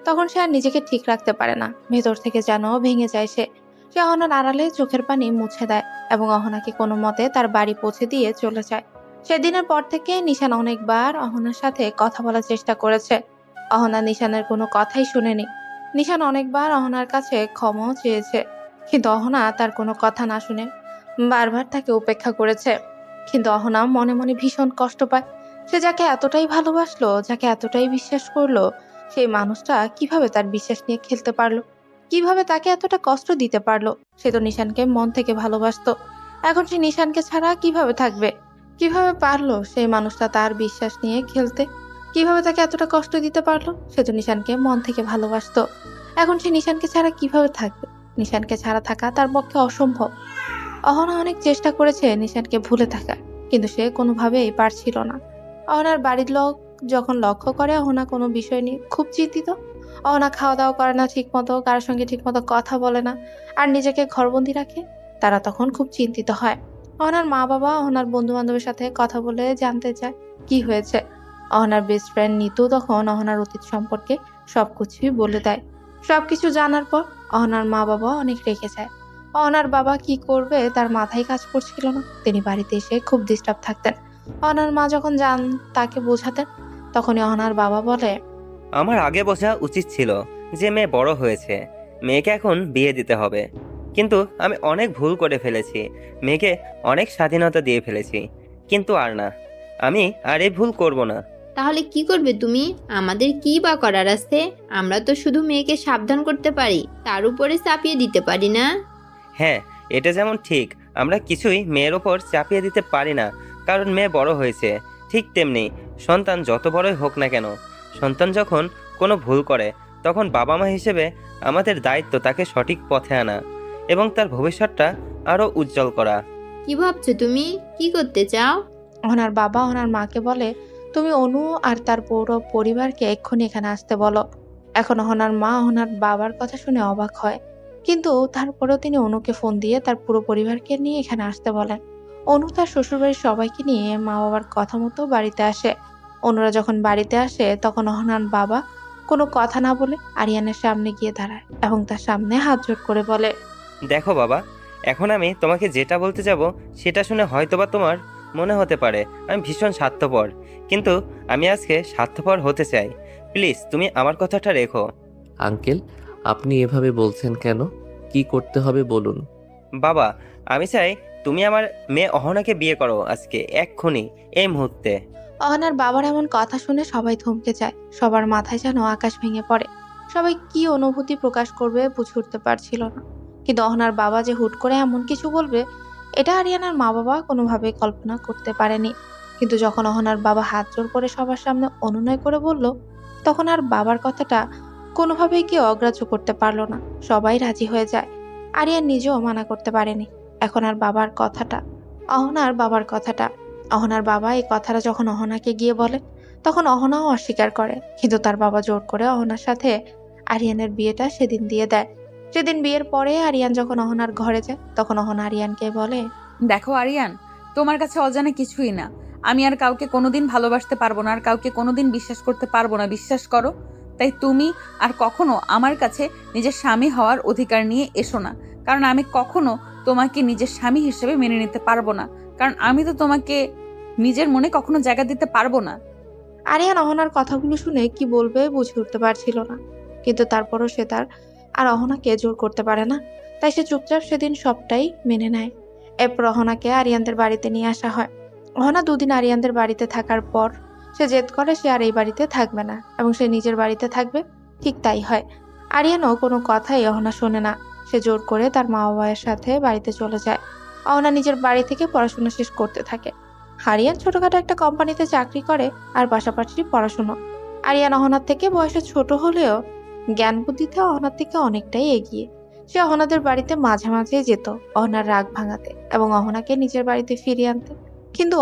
Speaker 3: তখন সে আর নিজেকে ঠিক রাখতে পারে না। ভেতর থেকে যেন ভেঙে যায় সে। সে অহনার আড়ালে চোখের পানি মুছে দেয় এবং অহনাকে কোনো মতে তার বাড়ি পৌঁছে দিয়ে চলে যায়। সেদিনের পর থেকে নিশান অনেকবার অহনার সাথে কথা বলার চেষ্টা করেছে। অহনা নিশানের কোনো কথাই শুনেনি। নিশান অনেকবার অহনার কাছে ক্ষমাও চেয়েছে, কিন্তু অহনা তার কোনো কথা না শুনে বারবার তাকে উপেক্ষা করেছে। কিন্তু অহনা মনে মনে ভীষণ কষ্ট পায়। সে যাকে এতটাই ভালোবাসলো, যাকে এতটাই বিশ্বাস করলো, সেই মানুষটা কিভাবে তার বিশ্বাস নিয়ে খেলতে পারলো, কিভাবে তাকে এতটা কষ্ট দিতে পারলো। সে তো নিশানকে মন থেকে ভালোবাসতো, এখন সে নিশানকে ছাড়া কিভাবে থাকবে? কিভাবে পারলো সেই মানুষটা তার বিশ্বাস নিয়ে খেলতে? কিভাবে তাকে এতটা কষ্ট দিতে পারলো? সে তো নিশানকে মন থেকে ভালোবাসতো, এখন সে নিশানকে ছাড়া কিভাবে থাকবে? নিশানকে ছাড়া থাকা তার পক্ষে অসম্ভব। অহনা অনেক চেষ্টা করেছে নিশানকে ভুলে থাকার, কিন্তু সে কোনোভাবেই পারছিল না। অহনার বাড়ির লোক যখন লক্ষ্য করে অহনা কোনো বিষয় নিয়ে খুব চিন্তিত, অহনা খাওয়া দাওয়া করে না ঠিক মতো, কারোর সঙ্গে ঠিক মতো কথা বলে না, আর নিজেকে ঘরবন্দি রাখে, তারা তখন খুব চিন্তিত হয়। অহনার মা বাবা অহনার বন্ধু বান্ধবের সাথে কথা বলে জানতে চায় কি হয়েছে। অহনার বেস্ট ফ্রেন্ড নিতু তখন অহনার অতীত সম্পর্কে সবকিছুই বলে দেয়। সবকিছু জানার পর অহনার মা বাবা অনেক রেগে যায়। অহনার বাবা কি করবে তার মাথায় কাজ করছিল না। তিনি বাড়িতে এসে খুব ডিস্টার্ব থাকতেন। অহনার মা যখন যান তাকে বোঝাতেন, তখনই অহনার বাবা বলে,
Speaker 9: আমার আগে বোঝা উচিত ছিল যে মেয়ে বড় হয়েছে, মেয়েকে এখন বিয়ে দিতে হবে। কিন্তু আমি অনেক ভুল করে ফেলেছি, মেয়েকে অনেক স্বাধীনতা দিয়ে ফেলেছি। কিন্তু আর না, আমি আর এই ভুল করব না।
Speaker 10: তাহলে কি করবে তুমি? আমাদের কি বা করার আছে? আমরা তো শুধু মেয়েকে সাবধান করতে পারি, তার উপরে চাপিয়ে দিতে পারি না।
Speaker 9: হ্যাঁ, এটা যেমন ঠিক আমরা কিছুই মেয়ের ওপর চাপিয়ে দিতে পারি না, কারণ মেয়ে বড় হয়েছে। ঠিক তেমনি সন্তান যত বড়ই হোক না কেন, সন্তান যখন কোনো ভুল করে তখন বাবা মা হিসেবে আমাদের দায়িত্ব তাকে সঠিক পথে আনা এবং তার ভবিষ্যৎটা আরও উজ্জ্বল করা।
Speaker 10: কি ভাবছো তুমি? কি করতে চাও?
Speaker 3: অহনার বাবা অহনার মাকে বলে, তুমি অনু আর তার পুরো পরিবারকে এক্ষুনি এখানে আসতে বলো। এখন অহনার মা অহনার বাবার কথা শুনে অবাক হয়, কিন্তু তারপরেও তিনি অনুকে ফোন দিয়ে তার পুরো পরিবারকে নিয়ে এখানে আসতে বলেন। অনু তার শ্বশুরবাড়ির সবাইকে নিয়ে মা বাবার কথা মতো বাড়িতে আসে। অনুরা যখন বাড়িতে আসে তখন অহনার বাবা কোনো কথা না বলে আরিয়ানের সামনে গিয়ে দাঁড়ায় এবং তার সামনে হাত জোড় করে বলে,
Speaker 9: দেখো বাবা, এখন আমি তোমাকে যেটা বলতে যাব সেটা শুনে হয়তোবা তোমার মনে হতে পারে আমি ভীষণ স্বার্থপর, কিন্তু আমি আজকে স্বার্থপর হতে চাই। প্লিজ তুমি আমার কথাটা রেখো।
Speaker 1: আঙ্কেল, আপনি এভাবে বলছেন কেন? কি করতে হবে বলুন।
Speaker 9: বাবা, আমি চাই তুমি আমার মেয়ে অহনাকে বিয়ে করো আজকে, এক্ষুনি, এই মুহূর্তে।
Speaker 3: অহনার বাবার এমন কথা শুনে সবাই থমকে যায়। সবার মাথায় যেন আকাশ ভেঙে পড়ে। সবাই কি অনুভূতি প্রকাশ করবে বুঝে উঠতে পারছিল না। কিন্তু অহনার বাবা যে হুট করে এমন কিছু বলবে, এটা আরিয়ানার মা বাবা কোনোভাবে কল্পনা করতে পারেনি। কিন্তু যখন অহনার বাবা হাত জোড় করে সবার সামনে অনুনয় করে বলল, তখন আর বাবার কথাটা কোনোভাবেই কেউ অগ্রাহ্য করতে পারলো না। সবাই রাজি হয়ে যায়। আরিয়ান নিজেও মানা করতে পারেনি। এখন আর বাবার কথাটা, অহনার বাবার কথাটা, অহনার বাবা এই কথাটা যখন অহনাকে গিয়ে বলে, তখন অহনাও অস্বীকার করে। কিন্তু তার বাবা জোর করে অহনার সাথে আরিয়ানের বিয়েটা সেদিন দিয়ে দেয়। সেদিন বিয়ের পরে আরিয়ান যখন অহনার ঘরে যায়, তখন অহনা আরিয়ানকে বলে,
Speaker 2: দেখো আরিয়ান, তোমার কাছে অজানা কিছুই না। আমি আর কাউকে কোনোদিন ভালোবাসতে পারবো না, আর কাউকে কোনোদিন বিশ্বাস করতে পারবো না, বিশ্বাস করো। তাই তুমি আর কখনো আমার কাছে নিজের স্বামী হওয়ার অধিকার নিয়ে এসো না, কারণ আমি কখনো তোমাকে নিজের স্বামী হিসেবে মেনে নিতে পারবো না, কারণ আমি তো তোমাকে নিজের মনে কখনো জায়গা দিতে পারবো না।
Speaker 3: আরিয়ান অহনার কথাগুলো শুনে কি বলবে বুঝে উঠতে পারছিল না। কিন্তু তারপরও সে তার আর অহনাকে জোর করতে পারে না। তাই সে চুপচাপ সেদিন সবটাই মেনে নেয়। এরপর অহনাকে আরিয়ানদের বাড়িতে নিয়ে আসা হয়। অহনা 2 দিন আরিয়ানদের বাড়িতে থাকার পর সে জেদ করে সে আর এই বাড়িতে থাকবে না এবং সে নিজের বাড়িতে থাকবে। ঠিক তাই হয়। আরিয়ানও কোনো কথাই অহনা শোনে না। সে জোর করে তার মা বাবার সাথে বাড়িতে চলে যায়। অহনা নিজের বাড়ি থেকে পড়াশোনা শেষ করতে থাকে। আরিয়ান ছোটখাটো একটা কোম্পানিতে চাকরি করে আর পাশাপাশি পড়াশোনা। আরিয়ান অহনার থেকে বয়সে ছোট হলেও জ্ঞান বুদ্ধিতে অহনার থেকে অনেকটাই এগিয়ে। সে অহনাদের বাড়িতে মাঝে মাঝে যেত অহনার রাগ ভাঙাতে এবং অহনাকে নিজের বাড়িতে ফিরিয়ে আনতে, কিন্তু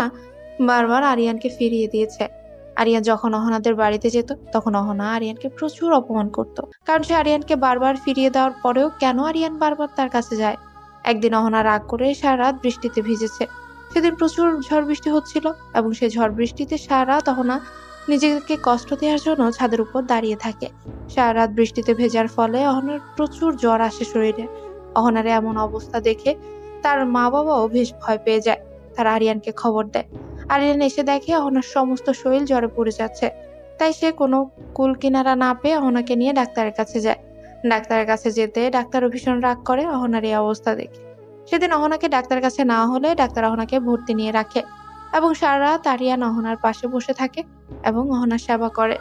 Speaker 3: বারবার আরিয়ানকে ফিরিয়ে দিয়েছে। আরিয়ান যখন অহনাদের বাড়িতে যেত তখন অহনা আরিয়ানকে প্রচুর অপমান করত, কারণ সে আরিয়ানকে বারবার ফিরিয়ে দেওয়ার পরেও কেন আরিয়ান বারবার তার কাছে যায়। একদিন অহনা রাগ করে সারা রাত বৃষ্টিতে ভিজেছে। সেদিন প্রচুর ঝড় বৃষ্টি হচ্ছিল এবং সে ঝড় বৃষ্টিতে সারা রাত অহনা নিজেকে কষ্ট দেওয়ার জন্য ছাদের উপর দাঁড়িয়ে থাকে। সারা রাত বৃষ্টিতে ভেজার ফলে অহনার প্রচুর জ্বর আসে শরীরে। অহনার এমন অবস্থা দেখে তার মা বাবাও বেশ ভয় পেয়ে যায়। তারা আরিয়ানকে খবর দেয়। আরিয়ান এসে দেখে অহনার সমস্ত শরীর জ্বরে পড়ে যাচ্ছে। তাই সে কোনো কুল কিনারা না পেয়ে অহনাকে নিয়ে ডাক্তারের কাছে যায়। ডাক্তারের কাছে যেতে ডাক্তারও ভীষণ রাগ করে অহনার এই অবস্থা দেখে। সেদিন অহনাকে ডাক্তারের কাছে না হলে ডাক্তার অহনাকে ভর্তি নিয়ে রাখে এবং সারা রাত আরিয়ান অহনার পাশে বসে থাকে এবং অহনার সেবা করে।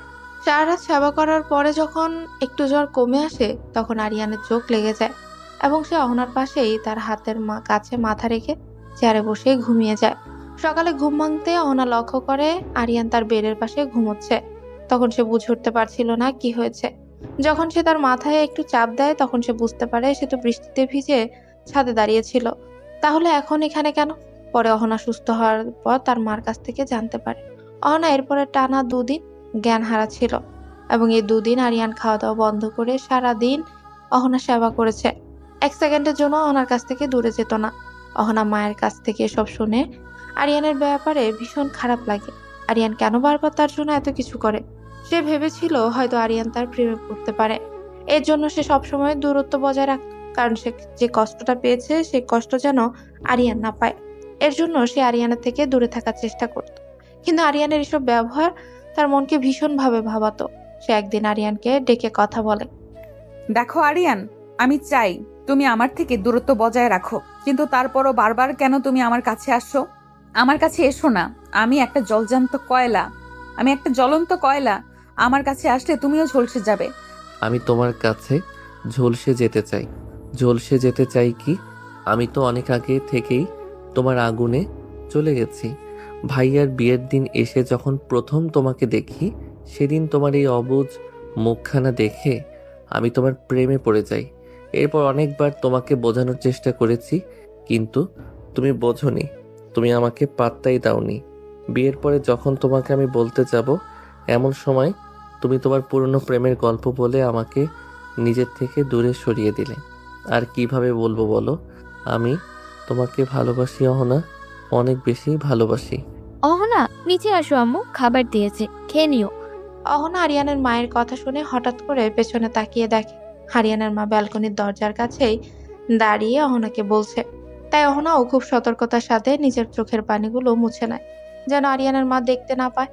Speaker 3: সারা রাত সেবা করার পরে যখন একটু জ্বর কমে আসে তখন আরিয়ানের চোখ লেগে যায় এবং সে অহনার পাশেই তার হাতের কাছে মাথা রেখে চেয়ারে বসে ঘুমিয়ে যায়। সকালে ঘুম ভাঙতে অহনা লক্ষ্য করে আরিয়ান তার বেডের পাশে ঘুমোচ্ছে। তখন সে বুঝে উঠতে পারছিল না কি হয়েছে। যখন সে তার মাথায় একটু চাপ দেয় তখন সে বুঝতে পারে সে তো বৃষ্টিতে ভিজে ছাদে দাঁড়িয়েছিল, তাহলে এখন এখানে কেন। পরে অহনা সুস্থ হওয়ার পর তার মার কাছ থেকে জানতে পারে অহনা এরপরে টানা 2 দিন জ্ঞান হারাচ্ছিল এবং এই 2 দিন আরিয়ান খাওয়া দাওয়া বন্ধ করে সারাদিন অহনা সেবা করেছে। 1 সেকেন্ডের জন্য অহনার কাছ থেকে দূরে যেত না। অহনা মায়ের কাছ থেকে সব শুনে আরিয়ানের ব্যাপারে ভীষণ খারাপ লাগে। আরিয়ান কেন বারবার তার জন্য এত কিছু করে। সে ভেবেছিল হয়তো আরিয়ান তার প্রেমে পড়তে পারে। এর জন্য সে সবসময় দূরত্ব বজায় রাখত, কারণ সে যে কষ্টটা পেয়েছে সে কষ্ট যেন আরিয়ান না পায়। এর জন্য সে আরিয়ানের থেকে দূরে থাকার চেষ্টা করত। কিন্তু আরিয়ানের এসব ব্যবহার তার মনকে ভীষণভাবে ভাবাতো। সে একদিন আরিয়ানকে ডেকে কথা বলে।
Speaker 2: দেখো আরিয়ান, আমি চাই তুমি আমার থেকে দূরত্ব বজায় রাখো, কিন্তু তারপরও বারবার কেন তুমি আমার কাছে আসো? আমার কাছে এসো না। আমি একটা জ্বলন্ত কয়লা। আমার কাছে আসলে তুমিও ঝলসে যাবে।
Speaker 1: আমি তোমার কাছে ঝলসে যেতে চাই। ঝলসে যেতে চাই কি? আমি তো অনেক আগে থেকেই তোমার আগুনে চলে গেছি। ভাইয়ার বিয়ের দিন এসে যখন প্রথম তোমাকে দেখি, সেদিন তোমার এই অবুঝ মুখখানা দেখে আমি তোমার প্রেমে পড়ে যাই। এরপর অনেকবার তোমাকে বোঝানোর চেষ্টা করেছি, কিন্তু তুমি বোঝোনি। তুমি আমাকে পাত্তাই দাওনি। বিয়ের পরে যখন তোমাকে আমি বলতে যাব, এমন সময় তুমি তোমার পুরনো প্রেমের গল্প বলে আমাকে নিজের থেকে দূরে সরিয়ে দিলে। আর কিভাবে বলবো বলো? আমি তোমাকে ভালোবাসি অহনা, অনেক বেশি ভালোবাসি।
Speaker 7: অহনা, নিচে আসো আম্মু, খাবার দিয়েছে, খেয়ে নিও।
Speaker 3: অহনা আরিয়ানের মায়ের কথা শুনে হঠাৎ করে পেছনে তাকিয়ে দেখে আরিয়ানের মা ব্যালকনির দরজার কাছেই দাঁড়িয়ে অহনাকে বলছে। তাই অহনাও খুব সতর্কতার সাথে নিজের চোখের পানিগুলো মুছে নেয় যেন আরিয়ানের মা দেখতে না পায়।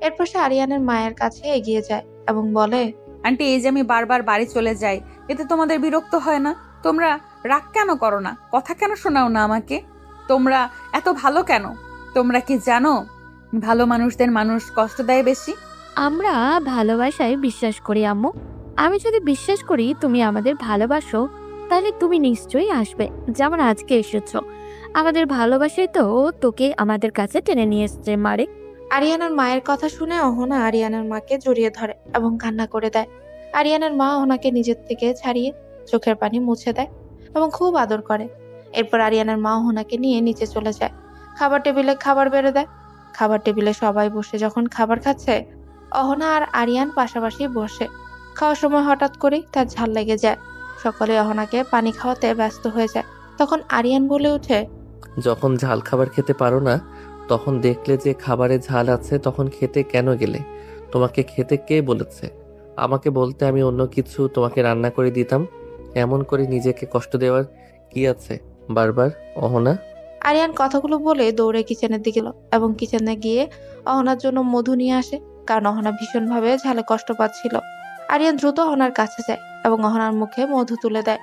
Speaker 3: এরপর সে আরিয়ানের মায়ের কাছে এগিয়ে যায় এবং বলে,
Speaker 2: আন্টি, এই যে আমি বারবার বাড়ি চলে যাই, এতে তোমাদের বিরক্ত হয় না? তোমরা রাগ কেন করো না? কথা কেন শোনাও না আমাকে? তোমরা এত ভালো কেন? তোমরা কি জানো ভালো মানুষদের মানুষ কষ্ট দেয় বেশি?
Speaker 7: আমরা ভালোবাসায় বিশ্বাস করি আম্মু। আমি যদি বিশ্বাস করি তুমি আমাদের ভালোবাসো, তাহলে তুমি নিশ্চয়ই আসবে, যেমন আজকে এসেছো। আমাদের ভালোবাসায় তো তোকে আমাদের কাছে টেনে নিয়ে এসছে মারে।
Speaker 3: আরিয়ানের মায়ের কথা শুনে অহনা আরিয়ানের মাকে জড়িয়ে ধরে এবং কান্না করে দেয়। আরিয়ানের মা অহনাকে নিজের থেকে ছাড়িয়ে চোখের পানি মুছে দেয় এবং খুব আদর করে। এরপর আরিয়ানের মা অহনাকে নিয়ে নিচে চলে যায়। খাবার টেবিলে খাবার বেড়ে দেয়। খাবার টেবিলে সবাই বসে যখন খাবার খাচ্ছে, অহনা আর আরিয়ান পাশাপাশি বসে। খাওয়ার সময় হঠাৎ করেই তার ঝাল লেগে যায়। সকলে অহনাকে পানি খাওয়াতে ব্যস্ত হয়ে যায়। তখন আরিয়ান বলে ওঠে,
Speaker 1: যখন ঝাল খাবার খেতে পারো না, তখন দেখলে যে খাবারে ঝাল আছে, তখন খেতে কেন গেলে? তোমাকে খেতে কে বলেছে? আমাকে বলতে আমি অন্য কিছু তোমাকে রান্না করে দিতাম। এমন করে নিজেকে কষ্ট দেওয়ার কি আছে বারবার, অহনা?
Speaker 3: আরিয়ান কথাগুলো বলে দৌড়ে কিচেনের দিকে গেল এবং কিচেনে গিয়ে অহনার জন্য মধু নিয়ে আসে, কারণ অহনা ভীষণভাবে ঝালে কষ্ট পাচ্ছিল। আরিয়ান দ্রুত অহনার কাছে যায় এবং অহনার মুখে মধু তুলে দেয়।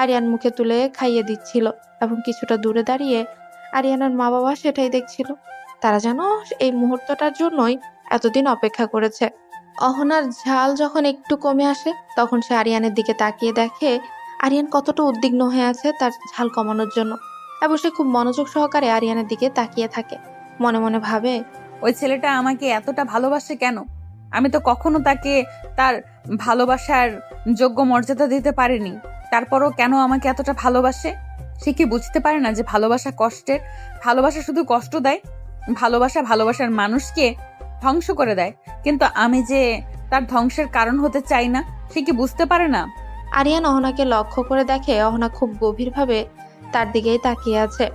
Speaker 3: আরিয়ান মুখে তুলে খাইয়ে দিচ্ছিল এবং কিছুটা দূরে দাঁড়িয়ে আরিয়ানের মা বাবা সেটাই দেখছিল। তারা যেন এই মুহূর্তটার জন্যই এতদিন অপেক্ষা করেছে। অহনার ঝাল যখন একটু কমে আসে তখন সে আরিয়ানের দিকে তাকিয়ে দেখে আরিয়ান কতটা উদ্বিগ্ন হয়ে আছে তার ঝাল কমানোর জন্য, এবং সে খুব মনোযোগ সহকারে আরিয়ানের দিকে তাকিয়ে থাকে। মনে মনে ভাবে,
Speaker 2: ওই ছেলেটা আমাকে এতটা ভালোবাসে কেন? আমি তো কখনো তাকে তার ভালোবাসার যোগ্য মর্যাদা দিতে পারিনি। তারপরও কেন আমাকে এতটা ভালোবাসে? সে কি বুঝতে পারে না যে ভালোবাসা কষ্টের? ভালোবাসা শুধু কষ্ট দেয়। ভালোবাসার মানুষকে ধ্বংস করে দেয়। কিন্তু আমি যে তার ধ্বংসের কারণ হতে চাই না, সে কি বুঝতে পারে না?
Speaker 3: আরিয়ান অহনাকে লক্ষ্য করে দেখে অহনা খুব গভীরভাবে তার দিকেই তাকিয়ে আছে।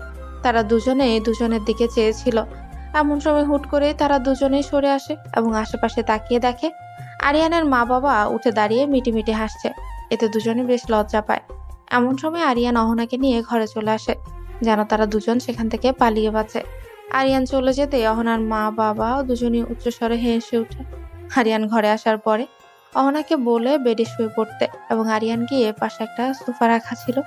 Speaker 3: তারা দুজনেই দুজনের দিকে চেয়েছিল। এমন সময় হুট করে তারা দুজনেই সরে আসে এবং আশেপাশে তাকিয়ে দেখে আরিয়ানের মা বাবা উঠে দাঁড়িয়ে মিটিমিটি হাসছে। এতে দুজনে বেশ লজ্জা পায়। এমন সময় আরিয়ান অহনাকে নিয়ে ঘরে চলে আসে, যেন তারা দুজন সেখান থেকে পালিয়ে বাঁচে। আরিয়ান চলে যেতে অহনার মা বাবা দুজনই উচ্চস্বরে হেসে ওঠে। আরিয়ান ঘরে আসার পরে অহনাকে বলে বেডে শুয়ে পড়তে এবং আরিয়ান গিয়ে পাশে একটা সোফা রাখা ছিল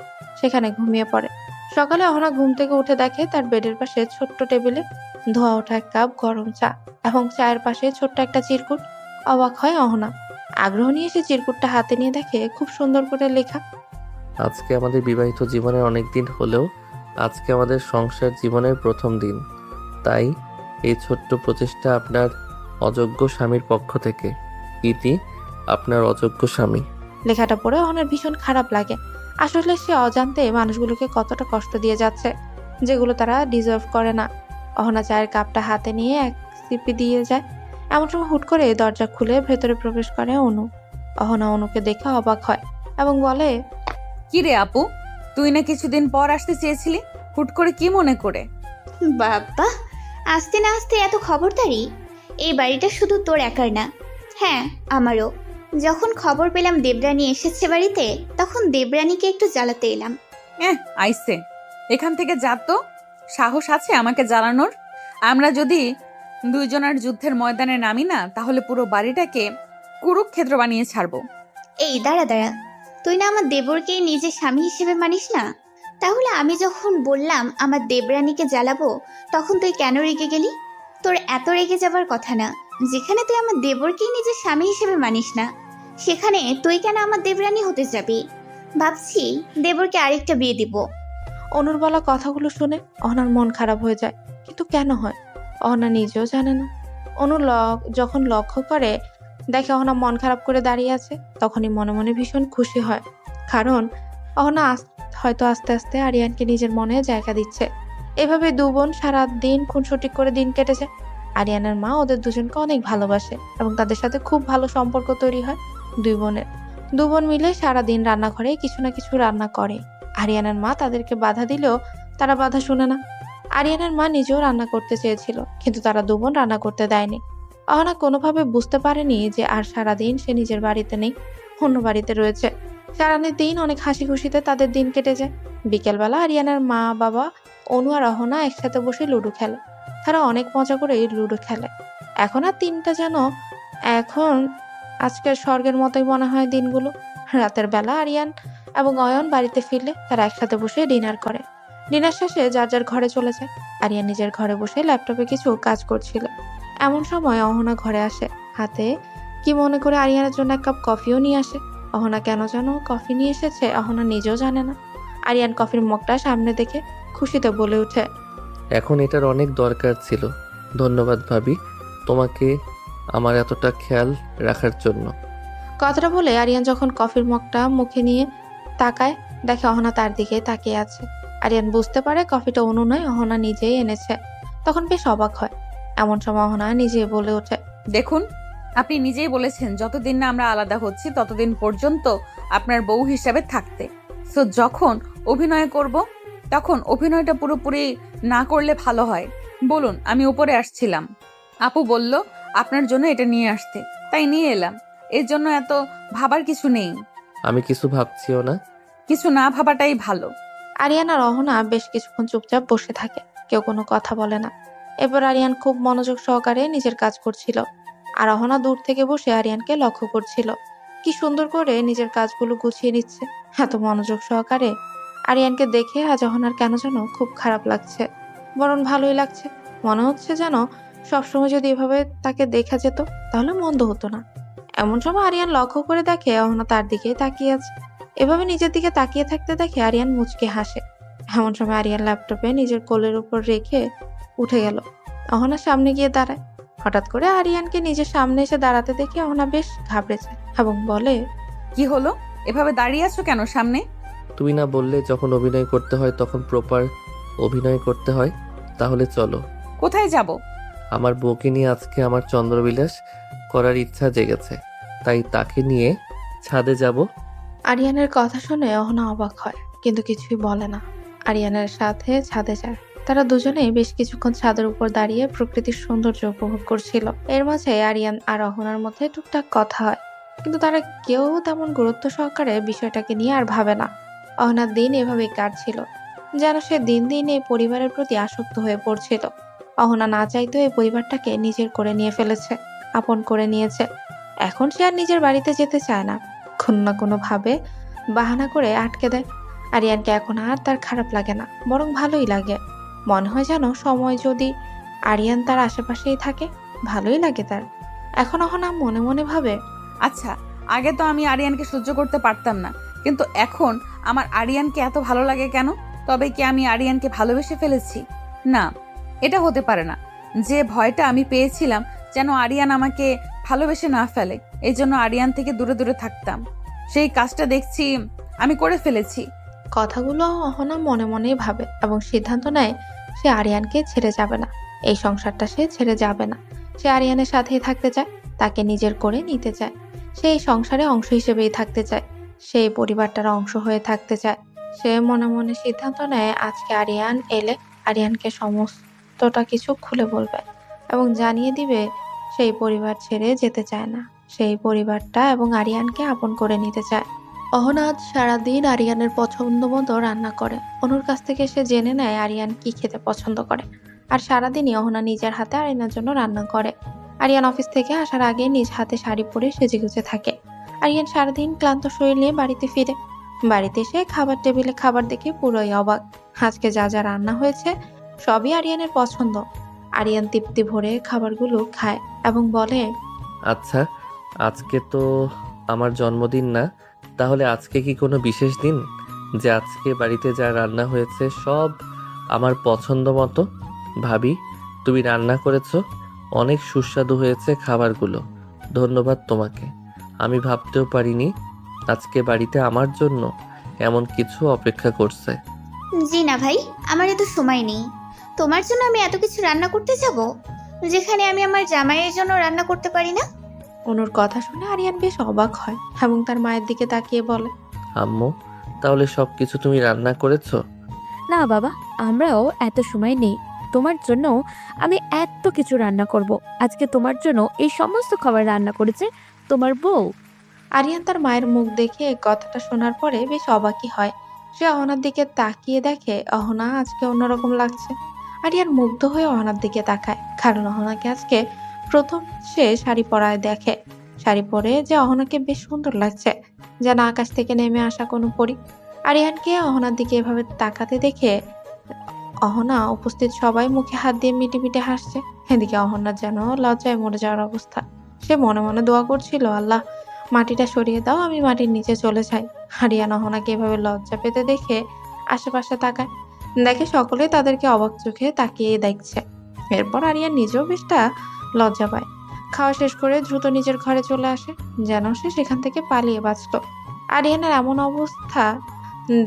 Speaker 3: সেখানে ঘুমিয়ে পড়ে। সকালে অহনা ঘুম থেকে উঠে দেখে তার বেডের পাশে ছোট্ট টেবিলে ধোয়া ওঠা এক কাপ গরম চা এবং চায়ের পাশে ছোট্ট একটা চিরকুট। অবাক হয় অহনা। আগ্রহ নিয়ে সে চিরকুটটা হাতে নিয়ে দেখে খুব সুন্দর করে লেখা,
Speaker 1: আজকে আমাদের বিবাহিত জীবনের অনেক দিন হলেও আজকে আমাদের সংসার জীবনের প্রথম দিন। তাই এই ছোট্ট প্রচেষ্টা আপনার অযোগ্য স্বামীর পক্ষ থেকে। ইতি, আপনার অযোগ্য স্বামী।
Speaker 3: লেখাটা পড়ে অহনার ভীষণ খারাপ লাগে। আসলে সে অজান্তে মানুষগুলোকে কতটা কষ্ট দিয়ে যাচ্ছে যেগুলো তারা ডিজার্ভ করে না। অহনা চায়ের কাপটা হাতে নিয়ে এক সিপি দিয়ে যায়। এমন সময় হুট করে দরজা খুলে ভেতরে প্রবেশ করে অনু। অহনা অনুকে দেখে অবাক হয় এবং বলে,
Speaker 2: কি রে আপু, তুই না কিছুদিন পর আসতে চেয়েছিলি, হুট করে কি মনে করে?
Speaker 4: বাবা, আসতে না আসতে এত খবরদারি! এই বাড়িটা শুধু তোর একার না, হ্যাঁ আমারও। যখন খবর পেলাম দেবরানী এসেছে বাড়িতে, তখন দেবরানীকে একটু জ্বালাতে এলাম।
Speaker 2: আইসে, এখান থেকে যা তো। সাহস আছে আমাকে জ্বালানোর? আমরা যদি দুইজনের যুদ্ধের ময়দানে নামি না, তাহলে পুরো বাড়িটাকে কুরুক্ষেত্র বানিয়ে ছাড়বো।
Speaker 4: এই দাঁড়া দাঁড়া, তুই না আমার দেবরকে নিজের স্বামী হিসেবে মানিস না? তাহলে আমি যখন বললাম আমার দেবরানীকে জ্বালাবো, তখন তুই কেন রেগে গেলি? তোর এত রেগে যাবার কথা না। যেখানে তুই আমার দেবরকেই নিজের স্বামী হিসেবে মানিস না, সেখানে তুই কেন আমার দেবরানী হতে যাবি? ভাবছি দেবরকে আরেকটা বিয়ে দিব।
Speaker 3: অনুর বলা কথাগুলো শুনে অহনার মন খারাপ হয়ে যায়, কিন্তু কেন হয় অহনা নিজেও জানে না। অনু যখন লক্ষ্য করে দেখে অহনা মন খারাপ করে দাঁড়িয়ে আছে, তখনই মনে মনে ভীষণ খুশি হয়। কারণ অহনা হয়তো আস্তে আস্তে আরিয়ানকে নিজের মনে জায়গা দিচ্ছে। এভাবে দু বোন সারাদিন খুনসুটি করে দিন কেটে যায়। আরিয়ানের মা ওদের দুজনকে অনেক ভালোবাসে এবং তাদের সাথে খুব ভালো সম্পর্ক তৈরি হয় দুই বোনের। দু বোন মিলে সারাদিন রান্নাঘরে কিছু না কিছু রান্না করে। আরিয়ানের মা তাদেরকে বাধা দিলেও তারা বাধা শুনে না। আরিয়ানের মা নিজেও রান্না করতে চেয়েছিল, কিন্তু তারা দু বোন রান্না করতে দেয়নি। অহনা কোনোভাবে বুঝতে পারেনি যে আর সারাদিন সে নিজের বাড়িতে নেই, অন্য বাড়িতে রয়েছে। সারাদিন দিন অনেক হাসি খুশিতে তাদের দিন কেটে যায়। বিকেলবেলা আরিয়ানের মা বাবা অনু আর অহনা একসাথে বসে লুডো খেলে। তারা অনেক মজা করে লুডো খেলে। এখন আর দিনটা যেন এখন আজকের স্বর্গের মতোই মনে হয় দিনগুলো। রাতের বেলা আরিয়ান এবং অয়ন বাড়িতে ফিরলে তারা একসাথে বসে ডিনার করে। ডিনার শেষে যার যার ঘরে চলে যায়। আরিয়ান নিজের ঘরে বসে ল্যাপটপে কিছু কাজ করছিল। এমন সময় অহনা ঘরে আসে, হাতে কি মনে করে আরিয়ানের জন্য এক কাপ কফিও নিয়ে আসে। অহনা কেন যেন কফি নিয়ে এসেছে অহনা নিজেও জানে না। আরিয়ান কফির মগটা সামনে দেখে খুশিতে বলে ওঠে,
Speaker 1: এখন এটার অনেক দরকার ছিল। ধন্যবাদ ভাবি, তোমাকে আমার এতটা খেয়াল রাখার জন্য।
Speaker 3: কথাটা বলে আরিয়ান যখন কফির মগটা মুখে নিয়ে তাকায়, দেখে অহনা তার দিকে তাকিয়ে আছে। আরিয়ান বুঝতে পারে কফিটা অনু নয়, অহনা নিজেই এনেছে। তখন বেশ অবাক হয়। এমন সময় অহনা নিজেই বলে ওঠে,
Speaker 2: দেখুন, আপনি নিজেই বলেছেন যতদিন না আমরা আলাদা হচ্ছি ততদিন পর্যন্ত আপনার বউ হিসাবে থাকতে। সো যখন অভিনয় করব, তখন অভিনয়টা পুরোপুরি না করলে ভালো হয়। বলুন, আমি উপরে আসছিলাম, আপু বলল আপনার জন্য এটা নিয়ে আসতে, তাই নিয়ে এলাম। এর জন্য এত ভাবার কিছু নেই।
Speaker 1: আমি কিছু ভাবছিও না।
Speaker 2: কিছু না ভাবাটাই ভালো।
Speaker 3: আরিয়ান আর অহনা বেশ কিছুক্ষণ চুপচাপ বসে থাকে, কেউ কোনো কথা বলে না। এবার আরিয়ান খুব মনোযোগ সহকারে নিজের কাজ করছিল, আর অহনা দূর থেকে বসে আরিয়ানকে লক্ষ্য করছিল। কি সুন্দর করে নিজের কাজগুলো গুছিয়ে নিচ্ছে, এত মনোযোগ সহকারে। আরিয়ানকে দেখে আজ অহনার কেন যেন খুব খারাপ লাগছে, বরং ভালোই লাগছে। মনে হচ্ছে যেন সবসময় যদি এভাবে তাকে দেখা যেত তাহলে মন্দ হতো না। এমন সময় আরিয়ান লক্ষ্য করে দেখে অহনা তার দিকেই তাকিয়ে আছে। এভাবে নিজের দিকে তাকিয়ে থাকতে দেখে আরিয়ান মুচকে হাসে। এমন সময় আরিয়ান ল্যাপটপে নিজের কোলের উপর রেখে উঠে গেল। অহনার সামনে গিয়ে দাঁড়ায়। হঠাৎ করে আরিয়ানকে নিজের সামনে এসে দাঁড়াতে দেখে অহনা বেশ ঘাবড়েছে এবং বলে,
Speaker 2: কি হলো? এভাবে দাঁড়িয়ে আছো কেন সামনে?
Speaker 1: তুমি না বললে যখন অভিনয় করতে হয় তখন প্রপার অভিনয় করতে হয়? তাহলে চলো।
Speaker 2: কোথায় যাব?
Speaker 1: আমার বউকে নিয়ে আজকে আমার চন্দ্রবিলাস করার ইচ্ছা জেগেছে, তাই তাকে নিয়ে ছাদে যাব।
Speaker 3: আরিয়ানের কথা শুনে অহনা অবাক হয়, কিন্তু কিছুই বলে না। আরিয়ানের সাথে ছাদে যায়। তারা দুজনেই বেশ কিছুক্ষণ ছাদের উপর দাঁড়িয়ে প্রকৃতির সৌন্দর্য উপভোগ করছিল। এর মাঝে আরিয়ান আর অহনার মধ্যে টুকটাক কথা হয়, কিন্তু তারা কেউ তেমন গুরুত্ব সহকারে বিষয়টাকে নিয়ে আর ভাবে না। অহনার দিন এভাবেই কাটছিল, যেন সে দিন দিন এই পরিবারের প্রতি আসক্ত হয়ে পড়ছিল। অহনা না চাইতেও এই পরিবারটাকে নিজের করে নিয়ে ফেলেছে, আপন করে নিয়েছে। এখন সে আর নিজের বাড়িতে যেতে চায় না, কোনো না কোনো ভাবে বাহানা করে আটকে দেয়। আরিয়ানকে এখন আর তার খারাপ লাগে না, বরং ভালোই লাগে। মনে হয় যেন সময় যদি আরিয়ান তার আশেপাশেই থাকে ভালোই লাগে তার। এখন অহনা মনে মনে ভাবে,
Speaker 2: আচ্ছা, আগে তো আমি আরিয়ানকে সহ্য করতে পারতাম না, কিন্তু এখন আমার আরিয়ানকে এত ভালো লাগে কেন? তবে কি আমি আরিয়ানকে ভালোবেসে ফেলেছি? না, এটা হতে পারে না। যে ভয়টা আমি পেয়েছিলাম যেন আরিয়ান আমাকে ভালোবেসে না ফেলে, এই জন্য আরিয়ান থেকে দূরে দূরে থাকতাম, সেই কাজটা দেখছি আমি করে ফেলেছি।
Speaker 3: কথাগুলো অহনা মনে মনেই ভাবে এবং সিদ্ধান্ত নেয় সে আরিয়ানকে ছেড়ে যাবে না। এই সংসারটা সে ছেড়ে যাবে না। সে আরিয়ানের সাথেই থাকতে চায়, তাকে নিজের করে নিতে চায়। সে এই সংসারে অংশ হিসেবেই থাকতে চায়, সে এই পরিবারটার অংশ হয়ে থাকতে চায়। সে মনে মনে সিদ্ধান্ত নেয় আজকে আরিয়ান এলে আরিয়ানকে সমস্তটা কিছু খুলে বলবে এবং জানিয়ে দিবে সেই পরিবার ছেড়ে যেতে চায় না, সেই পরিবারটা এবং আরিয়ানকে আপন করে নিতে চায়। অহনা আজ সারাদিন আরিয়ানের পছন্দ মতো রান্না করে। অনুর কাছ থেকে সে জেনে নেয় আরিয়ান কি খেতে পছন্দ করে, আর সারাদিনই অহনা নিজের হাতে আরিয়ানের জন্য রান্না করে। আরিয়ান অফিস থেকে আসার আগে নিজ হাতে শাড়ি পরে সেজেগুজে থাকে। আরিয়ান সারাদিন ক্লান্ত শরীর নিয়ে বাড়িতে ফিরে। বাড়িতে এসে খাবার টেবিলে খাবার দেখে পুরোই অবাক। আজকে যা যা রান্না হয়েছে সবই আরিয়ানের পছন্দ। আরিয়ান তৃপ্তি ভরে খাবারগুলো খায় এবং বলে,
Speaker 1: আচ্ছা, আজকে তো আমার জন্মদিন না, তাহলে আজকে কি কোনো বিশেষ দিন যে আজকে বাড়িতে যা রান্না হয়েছে সব আমার পছন্দ মতো? ভাবি, তুমি রান্না করেছো, অনেক সুস্বাদু হয়েছে খাবারগুলো, ধন্যবাদ তোমাকে। আমি ভাবতেও পারিনি আজকে বাড়িতে আমার জন্য এমন কিছু অপেক্ষা করছে।
Speaker 4: জি না ভাই, আমার এত সময় নেই। তোমার জন্য আমি এত কিছু রান্না করতে যাব, যেখানে আমি আমার জামাইয়ের জন্য রান্না করতে পারি না?
Speaker 3: অনুর কথা শুনে আরিয়ান বেশ অবাক হয় এবং তার মায়ের দিকে তাকিয়ে বলে,
Speaker 1: আম্মু, তাহলে সব কিছু তুমি রান্না করেছো?
Speaker 7: না বাবা, আমরাও এত সময় নেই। তোমার জন্য আমি এত কিছু রান্না করব। আজকে তোমার জন্য এই সমস্ত খাবার রান্না করেছে তোমার বউ।
Speaker 3: আরিয়ান তার মায়ের মুখ দেখে কথাটা শোনার পরে বেশ অবাকই হয়। সে অহনার দিকে তাকিয়ে দেখে অহনা আজকে অন্যরকম লাগছে। আরিয়ান মুগ্ধ হয়ে অহনার দিকে তাকায়, কারণ অহনাকে আজকে প্রথম সে শাড়ি পরায় দেখে। শাড়ি পরে যে অহনাকে বেশ সুন্দর লাগছে, যেন আকাশ থেকে নেমে আসা কোনো পরী। আরিয়ানকে অহনার দিকে এভাবে তাকাতে দেখে অহনা উপস্থিত সবাই মুখে হাত দিয়ে মিটি মিটি হাসছে। এদিকে অহনার যেন লজ্জায় মরে যাওয়ার অবস্থা। সে মনে মনে দোয়া করছিল, আল্লাহ মাটিটা সরিয়ে দাও, আমি মাটির নিচে চলে যাই। আরিয়ান অহনাকে এভাবে লজ্জা পেতে দেখে আশেপাশে তাকায়, দেখে সকলেই তাদেরকে অবাক চোখে তাকিয়ে দেখছে। এরপর আরিয়ান নিজেও বেশটা লজ্জা পায়। খাওয়া শেষ করে দ্রুত নিজের ঘরে চলে আসে, যেন সে সেখান থেকে পালিয়ে বাঁচল। আরিয়ানের এমন অবস্থা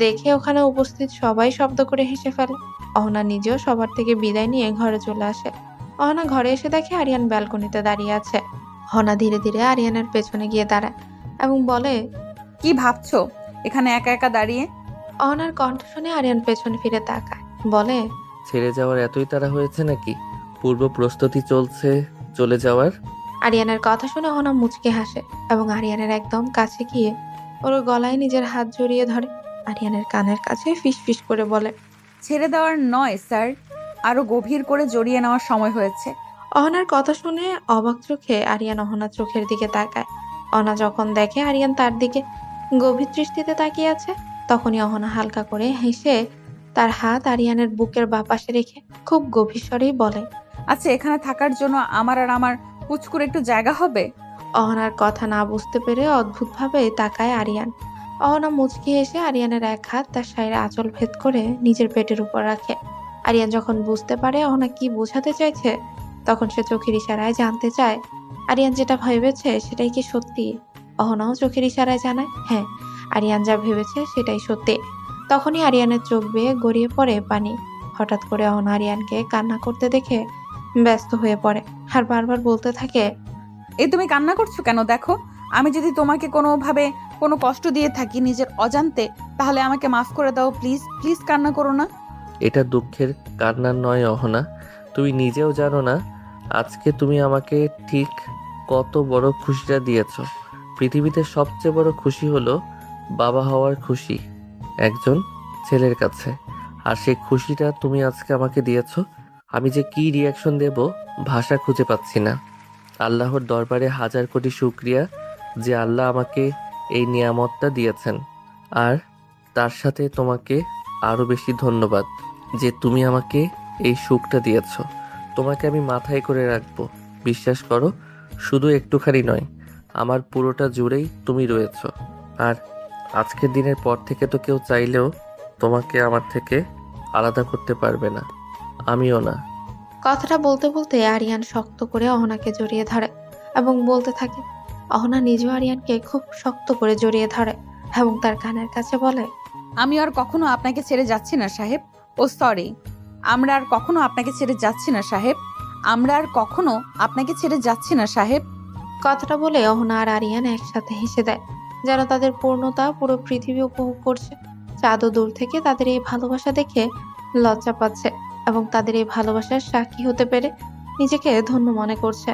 Speaker 3: দেখে ওখানে উপস্থিত সবাই শব্দ করে হেসে ফেলে। অহনা নিজেও সবার থেকে বিদায় নিয়ে ঘরে চলে আসে। অহনা ঘরে এসে দেখে আরিয়ান ব্যালকনিতে দাঁড়িয়ে আছে। অহনা ধীরে ধীরে আরিয়ানের পেছনে গিয়ে দাঁড়ায় এবং বলে,
Speaker 2: কি ভাবছো এখানে একা একা দাঁড়িয়ে?
Speaker 3: অহনার কণ্ঠ শুনে আরিয়ান পেছনে ফিরে তাকায়, বলে,
Speaker 1: ছেড়ে যাওয়ার এতই তাড়া হয়েছে নাকি? পূর্ব প্রস্তুতি চলছে চলে যাওয়ার?
Speaker 3: আরিয়ানের কথা শুনে অহনা মুচকে হাসে এবং আরিয়ানের একদম কাছে গিয়ে ওর গলায় নিজের হাত জড়িয়ে ধরে। আরিয়ানের কানের কাছে ফিস ফিস করে বলে,
Speaker 2: ছেড়ে দেওয়ার নয় স্যার, আরো গভীর করে জড়িয়ে নেওয়ার সময় হয়েছে।
Speaker 3: অহনার কথা শুনে অবাক চোখে আরিয়ান অহনার চোখের দিকে তাকায়। অহনা যখন দেখে আরিয়ান তার দিকে গভীর দৃষ্টিতে তাকিয়ে আছে, তখনই অহনা হালকা করে হেসে তার হাত আরিয়ানের বুকের বাপাশে রেখে খুব গভীর স্বরেই বলে,
Speaker 2: আচ্ছা, এখানে থাকার জন্য আমার আর আমার পুচকুর একটু জায়গা হবে?
Speaker 3: অহনার কথা না বুঝতে পেরে অদ্ভুতভাবে তাকায় আরিয়ান। অহনা মুচকি হেসে আরিয়ানের এক হাত তার শাড়ির আঁচল ভেদ করে নিজের পেটের উপর রাখে। আরিয়ান যখন বুঝতে পারে অহনা কি বোঝাতে চাইছে, তখন সে চোখের ইশারায় জানতে চায় আরিয়ান যেটা ভেবেছে সেটাই কি সত্যি। অহনাও চোখের ইশারায় জানায় হ্যাঁ, আরিয়ান যা ভেবেছে সেটাই সত্যি। তখনই আরিয়ানের চোখ বেয়ে গড়িয়ে পড়ে পানি। হঠাৎ করে অহনা আরিয়ানকে কান্না করতে দেখে ব্যস্ত হয়ে পড়ে আর বারবার বলতে থাকে,
Speaker 2: এই তুমি কান্না করছো কেন? দেখো, আমি যদি তোমাকে কোনোভাবে কোনো কষ্ট দিয়ে থাকি নিজের অজান্তে, তাহলে আমাকে মাফ করে দাও প্লিজ। প্লিজ কান্না করো না।
Speaker 1: এটা দুঃখের কান্নার নয় অহনা, তুমি নিজেও জানো না আজকে তুমি আমাকে ঠিক কত বড় খুশিটা দিয়েছো। পৃথিবীতে সবচেয়ে বড় খুশি হলো বাবা হওয়ার খুশি একজন ছেলের কাছে, আর সেই খুশিটা তুমি আজকে আমাকে দিয়েছো। আমি যে কি রিয়াকশন দেব ভাষা খুঁজে পাচ্ছি না। আল্লাহর দরবারে হাজার কোটি শুকরিয়া যে আল্লাহ আমাকে এই নিয়ামতটা দিয়েছেন, আর তার সাথে তোমাকে আরও বেশি ধন্যবাদ যে তুমি আমাকে এই সুখটা দিয়েছো। তোমাকে আমি মাথায় করে রাখবো, বিশ্বাস করো। শুধু একটুখানি নয়, আমার পুরোটা জুড়েই তুমি রয়েছো। আর আজকের দিনের পর থেকে তো কেউ চাইলেও তোমাকে আমার থেকে আলাদা করতে পারবে না, আমিও না।
Speaker 3: কথাটা বলতে বলতে আরিয়ান শক্ত করে অহনাকে জড়িয়ে ধরে এবং বলতে থাকে। অহনা নিজেও আরিয়ানকে খুব শক্ত করে জড়িয়ে ধরে এবং তার কানের কাছে বলে,
Speaker 2: আমি আর কখনো আপনাকে ছেড়ে যাচ্ছি না সাহেব। ও সরি, আমরা আর কখনো আপনাকে ছেড়ে যাচ্ছি না সাহেব। আমরা আর কখনো আপনাকে ছেড়ে যাচ্ছি না সাহেব।
Speaker 3: কথাটা বলে অহনা আর আরিয়ান একসাথে হেসে দেয়, যেন তাদের পূর্ণতা পুরো পৃথিবী উপভোগ করছে। চাঁদও দূর থেকে তাদের এই ভালোবাসা দেখে লজ্জা পাচ্ছে এবং তাদের এই ভালোবাসার সাক্ষী হতে পেরে নিজেকে ধন্য মনে করছে।